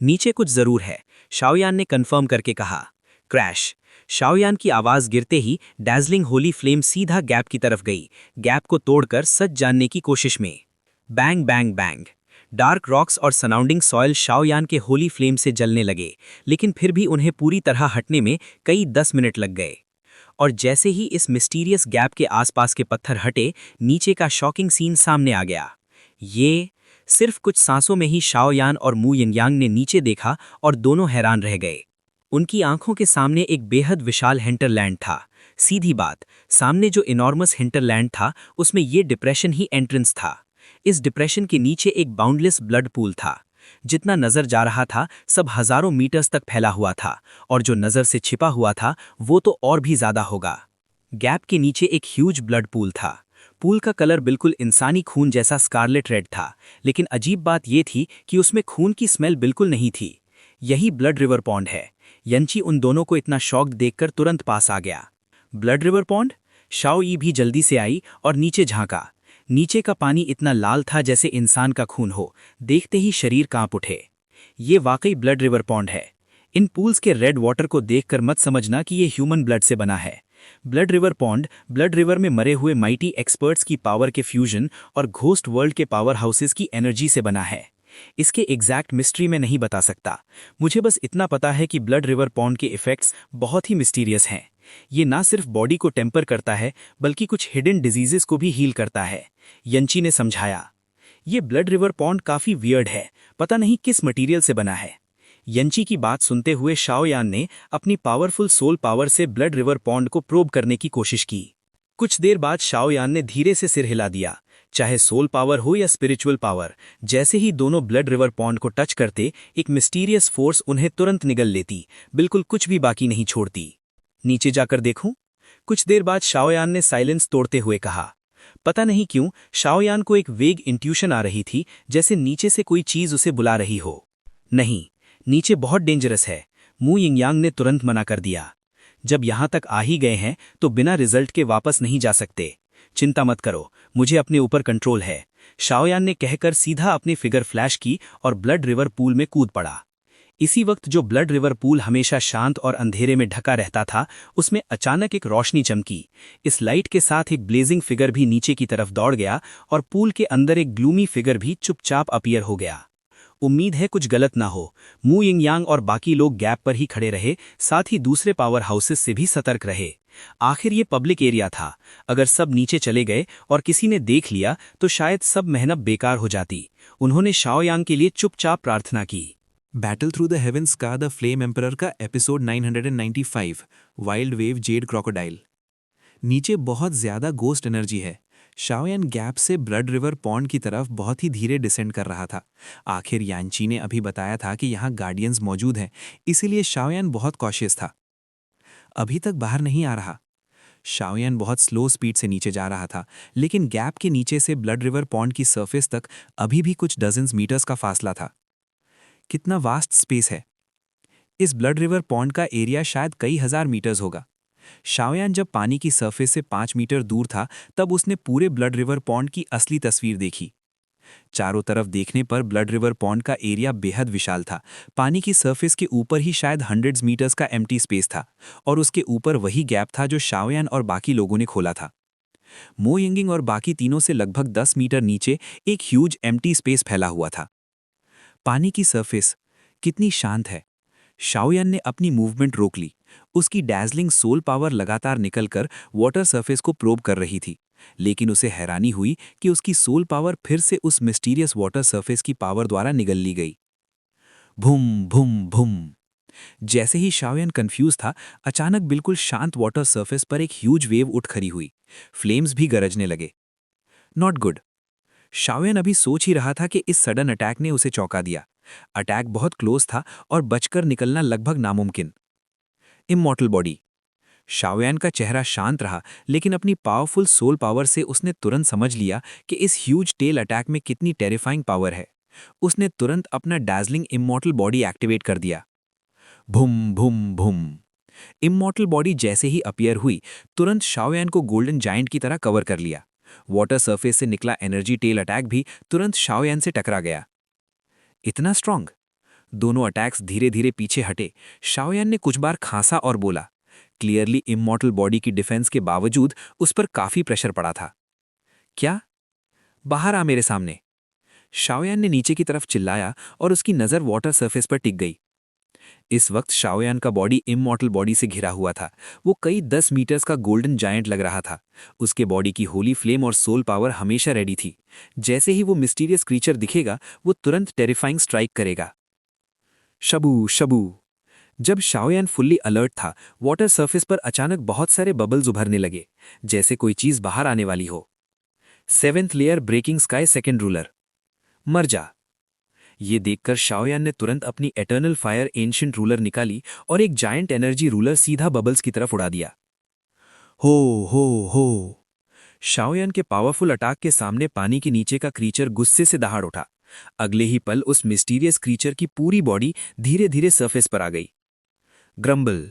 नीचे कुछ जरूर है, शाओयान ने कंफर्म करके कहा। क्रैश! शाओयान की आवाज गिरते ही डैजलिंग होली फ्लेम सीधा गैप की तरफ गई, गैप को तोड़कर सच जानने की कोशिश में। Bang bang bang! Dark rocks और सराउंडिंग सॉइल शाओयान के होली फ्लेम से जलने लगे, लेकिन फिर भी उन्हें पूरी तरह हटने में कई 10 मिनट लग गए। और जैसे ही इस मिस्टीरियस गैप के आसपास के पत्थर हटे, नीचे का शॉकिंग सीन सामने आ गया। ये सिर्फ कुछ सांसों में ही शाओयान और मू यिंगयांग ने नीचे देखा और दोनों हैरान रह गए। उनकी आंखों के सामने एक बेहद विशाल हिंटरलैंड था। सीधी बात, सामने जो इनॉर्मस हिंटरलैंड था उसमें ये डिप्रेशन ही एंट्रेंस था। इस डिप्रेशन के नीचे एक बाउंडलेस ब्लड पूल था। जितना नजर जा रहा था सब हजारों मीटर्स तक फैला हुआ था, और जो नजर से छिपा हुआ था वो तो और भी ज्यादा होगा। गैप के नीचे एक ह्यूज ब्लड पूल था। पूल का कलर बिल्कुल इंसानी खून जैसा स्कारलेट रेड था, लेकिन अजीब बात यह थी कि उसमें खून की स्मेल बिल्कुल नहीं थी। यही ब्लड रिवर पॉन्ड है। यंची उन दोनों को इतना शॉक देखकर तुरंत पास आ गया। Blood river pond? शाओ यी भी जल्दी से आई और नीचे झांका। नीचे का पानी इतना लाल था जैसे इंसान का खून हो, देखते ही शरीर कांप उठे। ये वाकई ब्लड रिवर पॉन्ड है। इन पूल्स के रेड वाटर को देखकर मत समझना कि ये ह्यूमन ब्लड से बना है। Blood river pond blood river में मरे हुए माइटी एक्सपर्ट्स की पावर के फ्यूजन और घोस्ट वर्ल्ड के पावर हाउसेस की एनर्जी से बना है। इसके एग्जैक्ट मिस्ट्री में नहीं बता सकता, मुझे बस इतना पता है कि ब्लड रिवर पॉन्ड के इफेक्ट्स बहुत ही मिस्टीरियस हैं। ये ना सिर्फ बॉडी को टेम्पर करता है बल्कि कुछ हिडन डिजीजेस को भी हील करता है, यंची ने समझाया। ये ब्लड रिवर पॉन्ड काफी वियर्ड है, पता नहीं किस मटेरियल से बना है। यंची की बात सुनते हुए शाओयान ने अपनी पावरफुल सोल पावर से ब्लड रिवर पॉन्ड को प्रोब करने की कोशिश की। कुछ देर बाद शाओयान ने धीरे से सिर हिला दिया। चाहे सोल पावर हो या स्पिरिचुअल पावर, जैसे ही दोनों ब्लड रिवर पॉन्ड को टच करते एक मिस्टीरियस फोर्स उन्हें तुरंत निगल लेती, बिल्कुल कुछ भी बाकी नहीं छोड़ती। नीचे जाकर देखूं? कुछ देर बाद शाओयान ने साइलेंस तोड़ते हुए कहा। पता नहीं क्यों शाओयान को एक वेग इंट्यूशन आ रही थी, जैसे नीचे से कोई चीज उसे बुला रही हो। नहीं, नीचे बहुत डेंजरस है, मू यिंगयांग ने तुरंत मना कर दिया। जब यहां तक आ ही गए हैं तो बिना रिजल्ट के वापस नहीं जा सकते। चिंता मत करो, मुझे अपने ऊपर कंट्रोल है, शाओयान ने कहकर सीधा अपनी फिगर फ्लैश की और ब्लड रिवर पूल में कूद पड़ा। इसी वक्त जो ब्लड रिवर पूल हमेशा शांत और अंधेरे में ढका रहता था, उसमें अचानक एक रोशनी चमकी। इस लाइट के साथ एक ब्लेजिंग फिगर भी नीचे की तरफ दौड़ गया और पूल के अंदर एक ग्लूमी फिगर भी चुपचाप अपीयर हो गया। उम्मीद है कुछ गलत ना हो। मू यिंगयांग और बाकी लोग गैप पर ही खड़े रहे, साथ ही दूसरे पावर हाउसेस से भी सतर्क रहे। आखिर ये पब्लिक एरिया था, अगर सब नीचे चले गए और किसी ने देख लिया तो शायद सब मेहनत बेकार हो जाती। उन्होंने शाओयांग के लिए चुपचाप प्रार्थना की। बैटल थ्रू द हेवेंस का द फ्लेम एम्परर का episode 995, wild wave Z crocodile. नीचे बहुत ज्यादा गोस्ट एनर्जी है। शाओयान गैप से ब्लड रिवर पॉन्ड की तरफ बहुत ही धीरे डिसेंड कर रहा था। आखिर यांची ने अभी बताया था कि यहाँ गार्डियंस मौजूद हैं, इसीलिए शाओयान बहुत कॉशियस था। अभी तक बाहर नहीं आ रहा। शाओयान बहुत स्लो स्पीड से नीचे जा रहा था, लेकिन गैप के नीचे से ब्लड रिवर पॉन्ड की सरफेस तक अभी भी कुछ डजन्स मीटर्स का फासला था। कितना वास्ट स्पेस है। इस ब्लड रिवर पॉन्ड का एरिया शायद कई हजार मीटर्स होगा। शाओयान जब पानी की सरफेस से 5 मीटर दूर था तब उसने पूरे ब्लड रिवर पॉन्ड की असली तस्वीर देखी। चारों तरफ देखने पर ब्लड रिवर पॉन्ड का एरिया बेहद विशाल था। पानी की सरफेस के ऊपर ही शायद हंड्रेड्स मीटर्स का एम्प्टी स्पेस था, और उसके ऊपर वही गैप था जो शाओयान और बाकी लोगों ने खोला था। मो यिंगिंग और बाकी तीनों से लगभग 10 मीटर नीचे एक ह्यूज एम्प्टी स्पेस फैला हुआ था। पानी की सरफेस कितनी शांत है। शाओयान ने अपनी मूवमेंट रोक ली। उसकी डैज़लिंग सोल पावर लगातार निकलकर वाटर सरफेस को प्रोब कर रही थी, लेकिन उसे हैरानी हुई कि उसकी सोल पावर फिर से उस मिस्टीरियस वाटर सरफेस की पावर द्वारा निगल ली गई। भूम भूम भूम। जैसे ही शाओयान कंफ्यूज था, अचानक बिल्कुल शांत वाटर सरफेस पर एक ह्यूज वेव उठ खड़ी हुई। फ्लेम्स भी गरजने लगे। Not good. शाओयान अभी सोच ही रहा था कि इस सडन अटैक ने उसे चौंका दिया। अटैक बहुत क्लोज था और बचकर निकलना लगभग नामुमकिन। Immortal body. शाओयान का चेहरा शांत रहा, लेकिन अपनी पावरफुल सोल पावर से उसने तुरंत समझ लिया कि इस ह्यूज टेल अटैक में कितनी टेरिफाइंग पावर है। उसने तुरंत अपना डैज़लिंग इमॉर्टल बॉडी एक्टिवेट कर दिया। भुम भुम भुम। इमॉर्टल बॉडी जैसे ही अपीयर हुई, तुरंत शाओयान को गोल्डन जायंट की तरह कवर कर लिया। वाटर सरफेस से निकला एनर्जी टेल अटैक भी तुरंत शाओयान से टकरा गया। इतना स्ट्रांग। दोनों अटैक्स धीरे धीरे पीछे हटे। शाओयान ने कुछ बार खांसा और बोला। क्लियरली इमॉर्टल बॉडी की डिफेंस के बावजूद उस पर काफी प्रेशर पड़ा था। क्या? बाहर आ मेरे सामने। शाओयान ने नीचे की तरफ चिल्लाया और उसकी नजर वाटर सरफेस पर टिक गई। इस वक्त शाओयान का बॉडी इमॉर्टल बॉडी से घिरा हुआ था। वो कई 10 मीटर्स का गोल्डन जायंट लग रहा था। उसके बॉडी की होली फ्लेम और सोल पावर हमेशा रेडी थी। जैसे ही वो मिस्टीरियस क्रीचर दिखेगा, वो तुरंत टेरिफाइंग स्ट्राइक करेगा। शबू शबू। जब शाओयान फुल्ली अलर्ट था, वाटर सरफेस पर अचानक बहुत सारे बबल्स उभरने लगे, जैसे कोई चीज बाहर आने वाली हो। 7th layer breaking sky second ruler. मर जा। ये देखकर शाओयान ने तुरंत अपनी एटर्नल फायर एंशिएंट रूलर निकाली और एक जायंट एनर्जी रूलर सीधा बबल्स की तरफ उड़ा दिया। हो। शाओयान के पावरफुल अटैक के सामने पानी के नीचे का क्रीचर गुस्से से दहाड़ उठा। अगले ही पल उस मिस्टीरियस क्रीचर की पूरी बॉडी धीरे धीरे सरफेस पर आ गई। ग्रम्बल।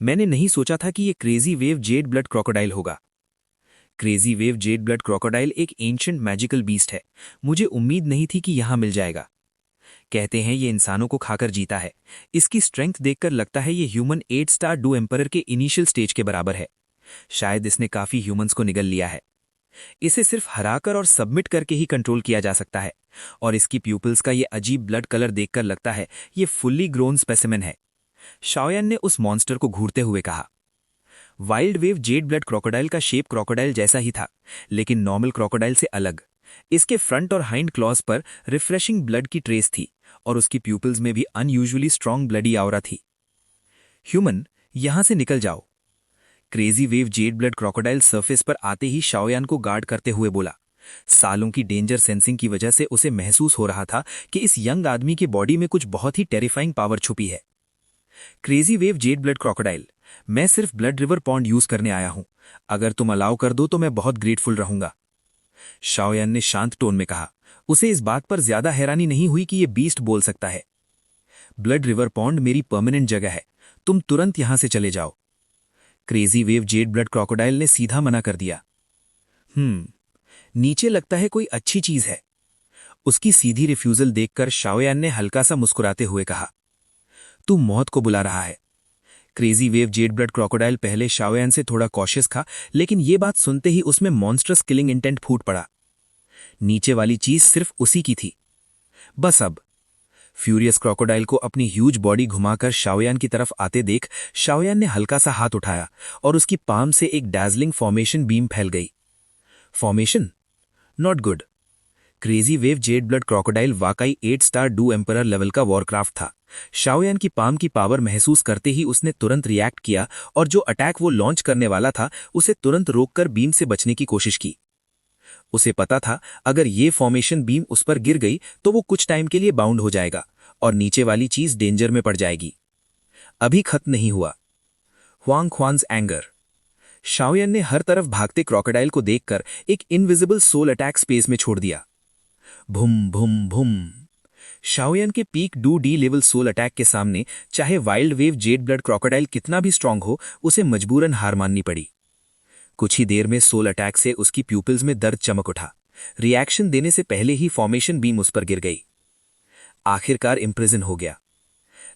मैंने नहीं सोचा था कि ये crazy wave jade blood crocodile होगा। Crazy wave jade blood crocodile एक एंशिएंट मैजिकल बीस्ट है। मुझे उम्मीद नहीं थी कि यहां मिल जाएगा। कहते हैं ये इंसानों को खाकर जीता है। इसकी स्ट्रेंथ देखकर लगता है ये ह्यूमन 8 स्टार डू एम्परर के इनिशियल स्टेज के बराबर है। शायद इसने काफी ह्यूमंस को निगल लिया है। इसे सिर्फ हराकर और सबमिट करके ही कंट्रोल किया जा सकता है। और इसकी प्यूपल्स का ये अजीब ब्लड कलर देखकर लगता है ये फुल्ली ग्रोन स्पेसिमेन है। शाओयान ने उस मॉन्स्टर को घूरते हुए कहा। Wild wave jade blood crocodile का शेप क्रोकोडाइल जैसा ही था, लेकिन नॉर्मल क्रोकोडाइल से अलग। इसके फ्रंट और हाइंड क्लॉज पर रिफ्रेशिंग ब्लड की ट्रेस थी और उसकी प्यूपल्स में भी अनयूजुअली स्ट्रांग ब्लडी ऑरा थी। ह्यूमन, यहां से निकल जाओ। Crazy wave jade blood crocodile surface पर आते ही शाओयान को गार्ड करते हुए बोला। सालों की डेंजर सेंसिंग की वजह से उसे महसूस हो रहा था कि इस यंग आदमी के बॉडी में कुछ बहुत ही टेरिफाइंग पावर छुपी है। Crazy wave jade blood crocodile, मैं सिर्फ ब्लड रिवर पॉन्ड यूज करने आया हूं। अगर तुम अलाउ कर दो तो मैं बहुत ग्रेटफुल रहूंगा। शाओयान ने शांत टोन में कहा। उसे इस बात पर ज्यादा हैरानी नहीं हुई कि ये बीस्ट बोल सकता है। ब्लड रिवर पॉन्ड मेरी परमानेंट जगह है, तुम तुरंत यहां से चले जाओ। Crazy wave jade blood crocodile ने सीधा मना कर दिया। नीचे लगता है कोई अच्छी चीज है। उसकी सीधी रिफ्यूजल देखकर शाओयान ने हल्का सा मुस्कुराते हुए कहा। तू मौत को बुला रहा है। Crazy wave jade blood crocodile पहले शाओयान से थोड़ा कॉशियस था, लेकिन ये बात सुनते ही उसमें मॉन्स्ट्रस किलिंग इंटेंट फूट पड़ा। नीचे वाली चीज सिर्फ उसी की थी। बस अब फ्यूरियस क्रोकोडाइल को अपनी ह्यूज बॉडी घुमाकर शाओयान की तरफ आते देख शाओयान ने हल्का सा हाथ उठाया और उसकी पाम से एक डैज़लिंग फॉर्मेशन बीम फैल गई। Formation? Not good. Crazy wave jade blood crocodile वाकई 8 स्टार डू एम्परर लेवल का वॉरक्राफ्ट था। शाओयान की पाम की पावर महसूस करते ही उसने तुरंत रिएक्ट किया और जो अटैक वो लॉन्च करने वाला था उसे तुरंत रोककर बीम से बचने की कोशिश की। उसे पता था अगर ये फॉर्मेशन बीम उस पर गिर गई तो वो कुछ टाइम के लिए बाउंड हो जाएगा और नीचे वाली चीज डेंजर में पड़ जाएगी। अभी खत्म नहीं हुआ। Huang ख्वान्स anger. शाओयान ने हर तरफ भागते क्रोकोडाइल को देखकर एक इनविजिबल सोल अटैक स्पेस में छोड़ दिया। भुम भुम भुम। शाओयान के पीक डू डी लेवल सोल अटैक के सामने चाहे wild wave jade blood crocodile कितना भी स्ट्रांग हो, उसे मजबूरन हार माननी पड़ी। कुछ ही देर में सोल अटैक से उसकी प्यूपिल्स में दर्द चमक उठा। रिएक्शन देने से पहले ही फॉर्मेशन बीम उस पर गिर गई। आखिरकार इम्प्रिजन हो गया।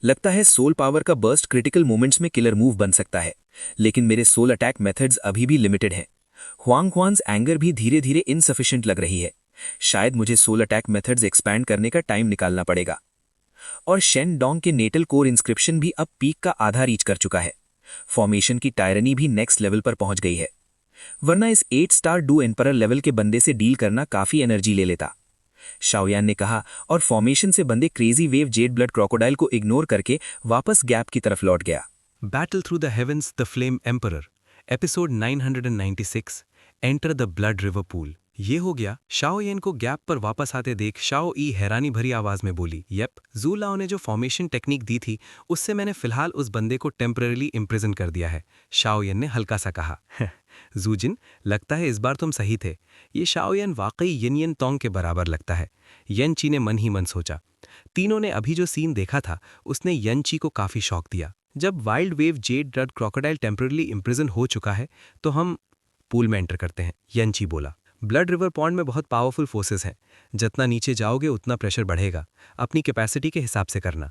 लगता है सोल पावर का बर्स्ट क्रिटिकल मोमेंट्स में किलर मूव बन सकता है, लेकिन मेरे सोल अटैक मेथड्स अभी भी लिमिटेड हैं। हुआंग क्वान्स एंगर भी धीरे धीरे इनसफिशिएंट लग रही है। शायद मुझे सोल अटैक मेथड्स एक्सपैंड करने का टाइम निकालना पड़ेगा। और शेन डोंग के नेटल कोर इंस्क्रिप्शन भी अब पीक का आधा रीच कर चुका है। फॉर्मेशन की टायरनी भी नेक्स्ट लेवल पर पहुंच गई है, वरना इस 8 स्टार डू एम्परर लेवल के बंदे से डील करना काफी एनर्जी ले लेता, शाओयान ने कहा, और फॉर्मेशन से बंदे crazy wave jade blood crocodile को इग्नोर करके वापस गैप की तरफ लौट गया। Battle through the heavens the flame emperor, episode 996, enter the blood river pool. ये हो गया। शाओ येन को गैप पर वापस आते देख शाओ ई हैरानी भरी आवाज में बोली, यप, जू लाओ ने जो फॉर्मेशन टेक्निक दी थी उससे मैंने फिलहाल उस बंदे को टेम्पररी इम्प्रिजन कर दिया है। शाओ येन ने हल्का सा कहा। जूजिन, लगता है इस बार तुम सही थे। ये शाओ येन वाकई यिन तोंग के बराबर लगता है। यनची ने मन ही मन सोचा। तीनों ने अभी जो सीन देखा था उसने यनची को काफी शौक दिया। जब wild wave jade blood crocodile temporary imprison हो चुका है तो हम पूल में एंटर करते हैं, यनची बोला। ब्लड रिवर पॉन्ड में बहुत पावरफुल फोर्सेस हैं। जितना नीचे जाओगे उतना प्रेशर बढ़ेगा। अपनी कैपेसिटी के हिसाब से करना।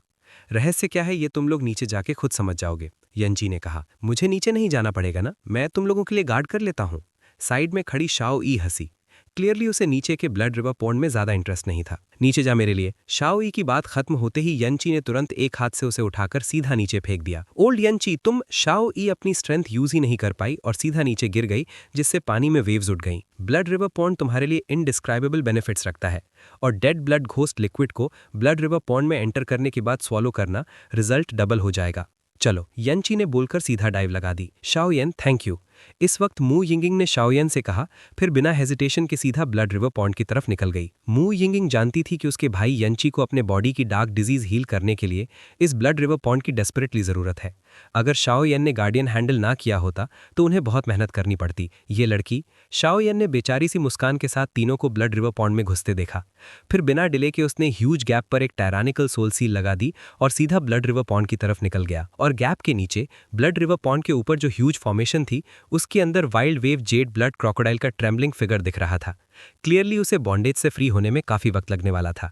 रहस्य क्या है ये तुम लोग नीचे जाके खुद समझ जाओगे, यनची ने कहा। मुझे नीचे नहीं जाना पड़ेगा ना, मैं तुम लोगों के लिए गार्ड कर लेता हूँ। साइड में खड़ी शाओ ई हंसी। क्लियरली उसे नीचे के ब्लड रिवर पॉन्ड में ज्यादा इंटरेस्ट नहीं था। नीचे जा मेरे लिए। शाओ ई की बात खत्म होते ही यनची ने तुरंत एक हाथ से उसे उठाकर सीधा नीचे फेंक दिया। ओल्ड यनची, तुम। शाओ ई अपनी स्ट्रेंथ यूज ही नहीं कर पाई और सीधा नीचे गिर गई, जिससे पानी में वेव्स उठ गईं। ब्लड रिवर पॉन्ड तुम्हारे लिए इनडिस्क्राइबेबल बेनिफिट्स रखता है, और डेड ब्लड घोस्ट लिक्विड को ब्लड रिवर पॉन्ड में एंटर करने के बाद स्वॉलो करना, रिजल्ट डबल हो जाएगा। चलो, यनची ने बोलकर सीधा डाइव लगा दी। Shao Yan, thank you. इस वक्त मू यिंगिंग ने शाओ येन से कहा, फिर बिना हेजिटेशन के सीधा ब्लड रिवर पॉन्ड की तरफ निकल गई। मू यिंगिंग जानती थी कि उसके भाई यनची को अपने बॉडी की डार्क डिजीज हील करने के लिए इस ब्लड रिवर पॉन्ड की डेस्परेटली जरूरत है। अगर शाओ येन ने गार्डियन हैंडल ना किया होता तो उन्हें बहुत मेहनत करनी पड़ती। ये लड़की। शाओ येन ने बेचारी सी मुस्कान के साथ तीनों को ब्लड रिवर पॉन्ड में घुसते देखा। फिर बिना डिले के उसने ह्यूज गैप पर एक टायरानिकल सोल सील लगा दी और सीधा ब्लड रिवर पॉन्ड की तरफ निकल गया। और गैप के नीचे ब्लड रिवर पॉन्ड के ऊपर जो ह्यूज फॉर्मेशन थी उसके अंदर wild wave jade blood crocodile का ट्रेम्बलिंग फिगर दिख रहा था। क्लियरली उसे बॉन्डेज से फ्री होने में काफी वक्त लगने वाला था।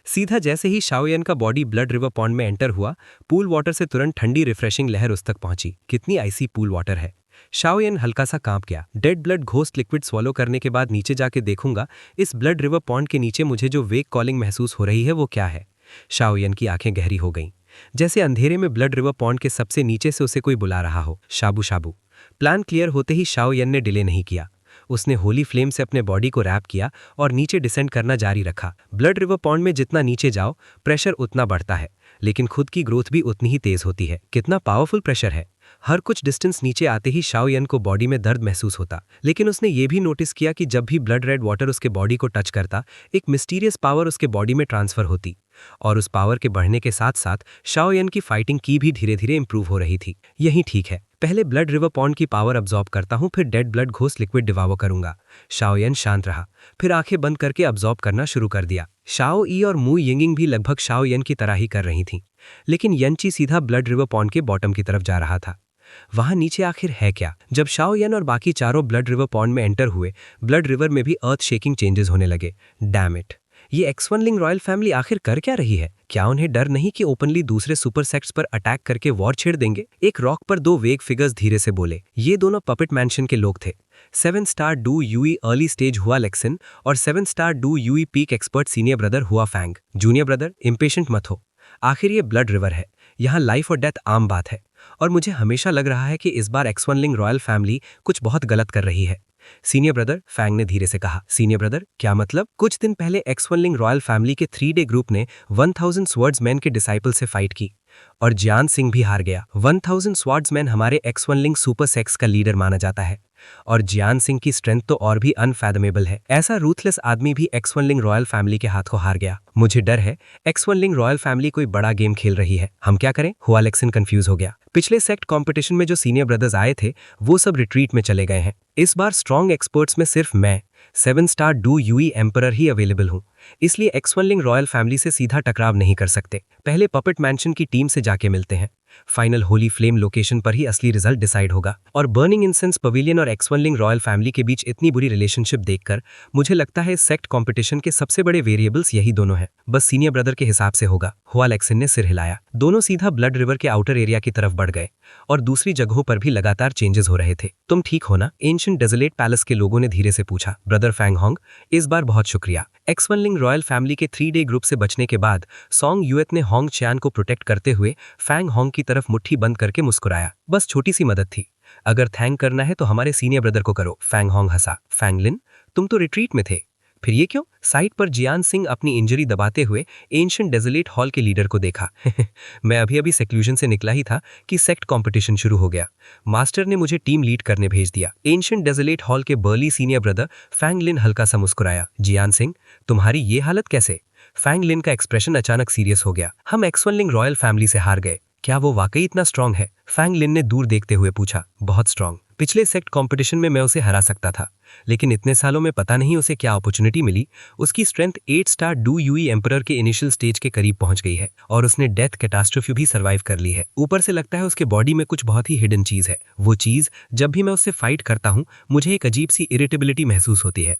सीधा जैसे ही शाओ येन का बॉडी ब्लड रिवर पॉन्ड में एंटर हुआ, पूल वाटर से तुरंत ठंडी रिफ्रेशिंग लहर उस तक पहुंची। कितनी आइसी पूल वाटर है। शाओ येन हल्का सा कांप गया। Dead blood ghost liquid swallow करने के बाद नीचे जाके देखूंगा इस ब्लड रिवर पॉन्ड के नीचे मुझे जो वेक कॉलिंग महसूस हो रही है वो क्या है। शाओ येन की आंखें गहरी हो गईं, जैसे अंधेरे में ब्लड रिवर पॉन्ड के सबसे नीचे से उसे कोई बुला रहा हो। शाबू शाबू। प्लान क्लियर होते ही शाओ येन ने डिले नहीं किया। उसने होली फ्लेम से अपने बॉडी को रैप किया और नीचे डिसेंड करना जारी रखा। ब्लड रिवर पॉन्ड में जितना नीचे जाओ प्रेशर उतना बढ़ता है, लेकिन खुद की ग्रोथ भी उतनी ही तेज होती है। कितना पावरफुल प्रेशर है। हर कुछ डिस्टेंस नीचे आते ही शाओ येन को बॉडी में दर्द महसूस होता, लेकिन उसने ये भी नोटिस किया कि जब भी ब्लड रेड वाटर उसके बॉडी को टच करता, एक मिस्टीरियस पावर उसके बॉडी में ट्रांसफर होती। और उस पावर के बढ़ने के साथ साथ शाओ येन की फाइटिंग की भी धीरे धीरे इंप्रूव हो रही थी। यही ठीक है, पहले ब्लड रिवर पॉन्ड की पावर अब्जॉर्ब करता हूं, फिर डेड ब्लड घोस्ट लिक्विड डिवाओ करूंगा। शाओ येन शांत रहा, फिर आंखें बंद करके अब्जॉर्ब करना शुरू कर दिया। शाओ ई और मू यिंगिंग भी लगभग शाओ येन की तरह ही कर रही थीं, लेकिन यनची सीधा ब्लड रिवर पॉन्ड के बॉटम की तरफ जा रहा था। वहां नीचे आखिर है क्या? जब शाओ येन और बाकी चारों ब्लड रिवर पॉन्ड में एंटर हुए, ब्लड रिवर में भी अर्थ शेकिंग चेंजेस होने लगे। डैम इट, ये X1 रॉयल फैमिली आखिर कर क्या रही है? क्या उन्हें डर नहीं कि ओपनली दूसरे सुपर सेक्ट्स पर अटैक करके वॉर छेड़ देंगे? एक रॉक पर दो वेग फिगर्स धीरे से बोले। ये दोनों पपेट मैंशन के लोग थे। 7 स्टार डू यूई अर्ली स्टेज हुआ लेक्सिन और 7 स्टार डू यूई peak expert senior brother Hua Fang. Junior brother, impatient मत हो। आखिर ये ब्लड रिवर है, यहाँ लाइफ और डेथ आम बात है, और मुझे हमेशा लग रहा है कि इस बार X1 रॉयल फैमिली कुछ बहुत गलत कर रही है। सीनियर ब्रदर, फैंग ने धीरे से कहा। सीनियर ब्रदर, क्या मतलब? कुछ दिन पहले X1 रॉयल फैमिली के 3 डे ग्रुप ने 1000 स्वर्ड्समैन के डिसाइपल से फाइट की और जियान सिंह भी हार गया। 1000 स्वर्ड्समैन हमारे X1 सुपर सेक्स का लीडर माना जाता है, और जियान सिंह की स्ट्रेंथ तो और भी अनफैदमेबल है। ऐसा रूथलेस आदमी भी X1 रॉयल फैमिली के हाथ को हार गया। मुझे डर है X1 रॉयल फैमिली कोई बड़ा गेम खेल रही है। हम क्या करें? हुआ लेक्सिन कंफ्यूज हो गया। पिछले सेक्ट कंपटीशन में जो सीनियर ब्रदर्स आए थे वो सब रिट्रीट में चले गए हैं। इस बार स्ट्रॉन्ग एक्सपर्ट्स में सिर्फ मैं 7 स्टार डू यूई एम्परर ही अवेलेबल हूँ, इसलिए X1 रॉयल फैमिली से सीधा टकराव नहीं कर सकते। पहले पपेट मैंशन की टीम से जाके मिलते हैं। फाइनल होली फ्लेम लोकेशन पर ही असली रिजल्ट डिसाइड होगा। और बर्निंग इंसेंस पवेलियन और एक्सवनलिंग रॉयल फैमिली के बीच इतनी बुरी रिलेशनशिप देखकर मुझे लगता है इस सेक्ट कंपटीशन के सबसे बड़े वेरिएबल्स यही दोनों हैं। बस सीनियर ब्रदर के हिसाब से होगा। हुआ लेक्सिन ने सिर हिलाया। दोनों सीधा ब्लड रिवर के आउटर एरिया की तरफ बढ़ गए और दूसरी जगहों पर भी लगातार चेंजेस हो रहे थे। तुम ठीक हो ना? एंशिएंट डेजोलेट पैलेस के लोगों ने धीरे से पूछा। ब्रदर फैंग होंग, इस बार बहुत शुक्रिया। एक्सवनलिंग रॉयल फैमिली के 3-डे ग्रुप से बचने के बाद सोंग यूएत ने होंग चियान को प्रोटेक्ट करते हुए फैंग होंग की तरफ मुट्ठी बंद करके मुस्कुराया। बस छोटी सी मदद थी। अगर थैंक करना है तो हमारे सीनियर ब्रदर को करो। फैंग होंग हंसा। फैंगलिन, तुम तो रिट्रीट में थे, फिर ये क्यों? साइट पर जियान सिंह अपनी इंजरी दबाते हुए एंशिएंट डेजोलेट हॉल के लीडर को देखा। मैं अभी सेक्लूजन से निकला ही था कि सेक्ट कंपटीशन शुरू हो गया। मास्टर ने मुझे टीम लीड करने भेज दिया। एंशिएंट डेजोलेट हॉल के बर्ली सीनियर ब्रदर फैंग लिन हल्का सा मुस्कुराया। जियान सिंह, तुम्हारी ये हालत कैसे? फैंग लिन का एक्सप्रेशन अचानक सीरियस हो गया। हम एक्सवनलिंग रॉयल फैमिली से हार गए। क्या वो वाकई इतना स्ट्रांग है? फैंग लिन ने दूर देखते हुए पूछा। बहुत स्ट्रांग। पिछले सेक्ट कंपटीशन में मैं उसे हरा सकता था, लेकिन इतने सालों में पता नहीं उसे क्या अपॉर्चुनिटी मिली। उसकी स्ट्रेंथ 8 स्टार डू यूई एम्परर के इनिशियल स्टेज के करीब पहुंच गई है और उसने डेथ कैटास्ट्रोफी भी सर्वाइव कर ली है। ऊपर से लगता है उसके बॉडी में कुछ बहुत ही हिडन चीज है। वो चीज, जब भी मैं उससे फाइट करता हूं, मुझे एक अजीब सी इरिटेबिलिटी महसूस होती है।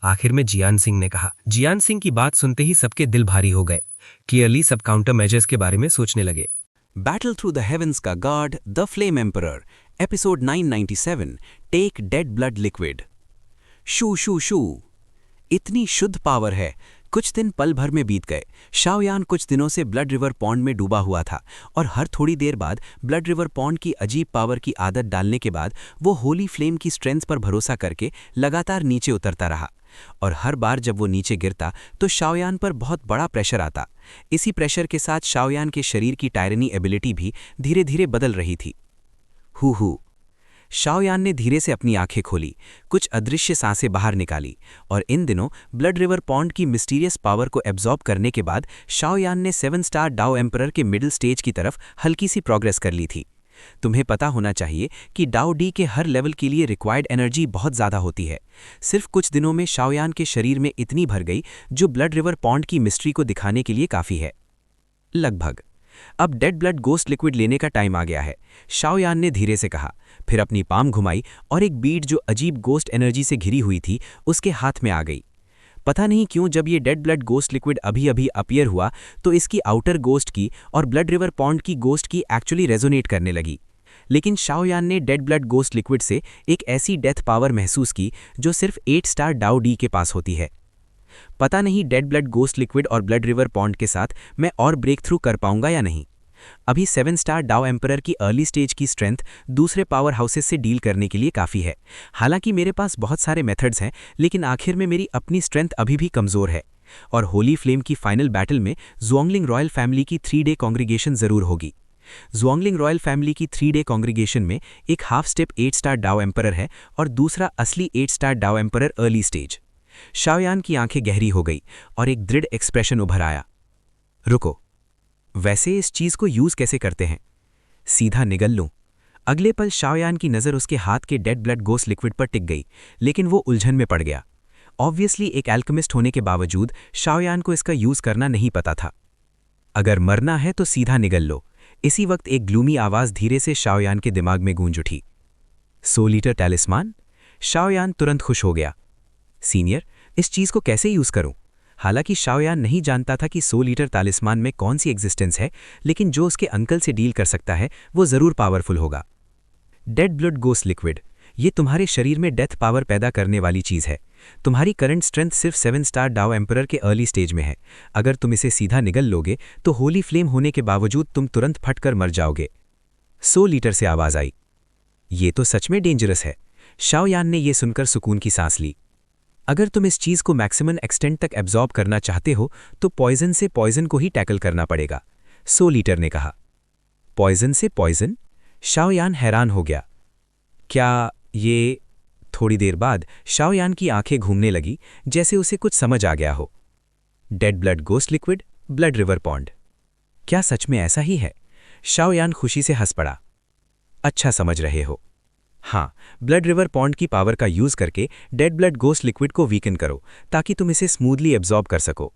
आखिर में जियान सिंह ने कहा। जियान सिंह की बात सुनते ही सबके दिल भारी हो गए। क्लियरली सब काउंटर मेजर्स के बारे में सोचने लगे। बैटल थ्रू द हेवेंस का god the flame emperor, episode 997, take dead blood liquid. शू शू शू, इतनी शुद्ध पावर है। कुछ दिन पल भर में बीत गए। शाओयान कुछ दिनों से ब्लड रिवर पॉन्ड में डूबा हुआ था और हर थोड़ी देर बाद ब्लड रिवर पॉन्ड की अजीब पावर की आदत डालने के बाद वो होली फ्लेम की स्ट्रेंथ पर भरोसा करके लगातार नीचे उतरता रहा। और हर बार जब वो नीचे गिरता तो शाओयान पर बहुत बड़ा प्रेशर आता। इसी प्रेशर के साथ शाओयान के शरीर की टायरनी एबिलिटी भी धीरे धीरे बदल रही थी। हु शाओयान ने धीरे से अपनी आंखें खोली, कुछ अदृश्य सांसें बाहर निकाली और इन दिनों ब्लड रिवर पॉन्ड की मिस्टीरियस पावर को एब्जॉर्ब करने के बाद शाओयान ने 7 स्टार डाओ एम्परर के मिडिल स्टेज की तरफ हल्की सी प्रोग्रेस कर ली थी। तुम्हें पता होना चाहिए कि डाओ डी के हर लेवल के लिए रिक्वायर्ड एनर्जी बहुत ज़्यादा होती है। सिर्फ कुछ दिनों में शाओयान के शरीर में इतनी भर गई जो ब्लड रिवर पॉन्ड की मिस्ट्री को दिखाने के लिए काफ़ी है। लगभग। अब डेड ब्लड गोस्ट लिक्विड लेने का टाइम आ गया है, शाओयान ने धीरे से कहा। फिर अपनी पाम घुमाई और एक बीड जो अजीब गोस्ट एनर्जी से घिरी हुई थी उसके हाथ में आ गई। पता नहीं क्यों जब ये डेड ब्लड गोस्ट लिक्विड अभी अभी अपीयर हुआ तो इसकी आउटर गोस्ट की और ब्लड रिवर पॉन्ड की गोस्ट की एक्चुअली रेजोनेट करने लगी। लेकिन शाओयान ने डेड ब्लड गोस्ट लिक्विड से एक ऐसी डेथ पावर महसूस की जो सिर्फ 8 स्टार डाओ डी के पास होती है। पता नहीं डेड ब्लड गोस्ट लिक्विड और ब्लड रिवर पॉन्ड के साथ मैं और ब्रेक थ्रू कर पाऊंगा या नहीं। अभी 7 स्टार डाओ एम्परर की अर्ली स्टेज की स्ट्रेंथ दूसरे पावर हाउसेस से डील करने के लिए काफ़ी है। हालांकि मेरे पास बहुत सारे मेथड्स हैं, लेकिन आखिर में मेरी अपनी स्ट्रेंथ अभी भी कमज़ोर है। और होली फ्लेम की फाइनल बैटल में ज़ुओंगलिंग रॉयल फैमिली की 3-डे कॉन्ग्रीगेशन ज़रूर होगी। ज़ुओंगलिंग रॉयल फैमिली की 3-डे कॉन्ग्रीगेशन में एक half step 8 star Dao emperor है और दूसरा असली 8 star Dao emperor early stage. Shaoyan की आंखें गहरी हो गई और एक दृढ़ एक्सप्रेशन उभर आया। रुको, वैसे इस चीज को यूज कैसे करते हैं? सीधा निगल लूं? अगले पल शाओयान की नजर उसके हाथ के डेड ब्लड गोस्ट लिक्विड पर टिक गई, लेकिन वो उलझन में पड़ गया। ऑब्वियसली एक एल्केमिस्ट होने के बावजूद शाओयान को इसका यूज करना नहीं पता था। अगर मरना है तो सीधा निगल लो। इसी वक्त एक ग्लूमी आवाज धीरे से शाओयान के दिमाग में गूंज उठी। 100 लीटर टैलिस्मान? शाओयान तुरंत खुश हो गया। सीनियर, इस चीज को कैसे यूज करूं? हालांकि शाओयान नहीं जानता था कि 100 लीटर तालिस्मान में कौन सी एग्जिस्टेंस है, लेकिन जो उसके अंकल से डील कर सकता है वो जरूर पावरफुल होगा। डेड ब्लड गोस्ट लिक्विड, ये तुम्हारे शरीर में डेथ पावर पैदा करने वाली चीज है। तुम्हारी करंट स्ट्रेंथ सिर्फ 7 स्टार डाओ एम्परर के अर्ली स्टेज में है। अगर तुम इसे सीधा निगल लोगे तो होली फ्लेम होने के बावजूद तुम तुरंत फटकर मर जाओगे। 100 लीटर से आवाज आई। ये तो सच में डेंजरस है। शाओयान ने यह सुनकर सुकून की सांस ली। अगर तुम इस चीज को मैक्सिमम एक्सटेंट तक एब्जॉर्ब करना चाहते हो तो पॉइजन से पॉइजन को ही टैकल करना पड़ेगा, 100 लीटर ने कहा। पॉइजन से पॉइजन? शाओयान हैरान हो गया। क्या ये? थोड़ी देर बाद शाओयान की आंखें घूमने लगी, जैसे उसे कुछ समझ आ गया हो। Dead blood ghost liquid, blood river pond, क्या सच में ऐसा ही है? शाओयान खुशी से हंस पड़ा। अच्छा समझ रहे हो। हाँ, ब्लड रिवर पॉन्ड की पावर का यूज करके डेड ब्लड गोस्ट लिक्विड को वीकन करो ताकि तुम इसे स्मूथली एब्जॉर्ब कर सको।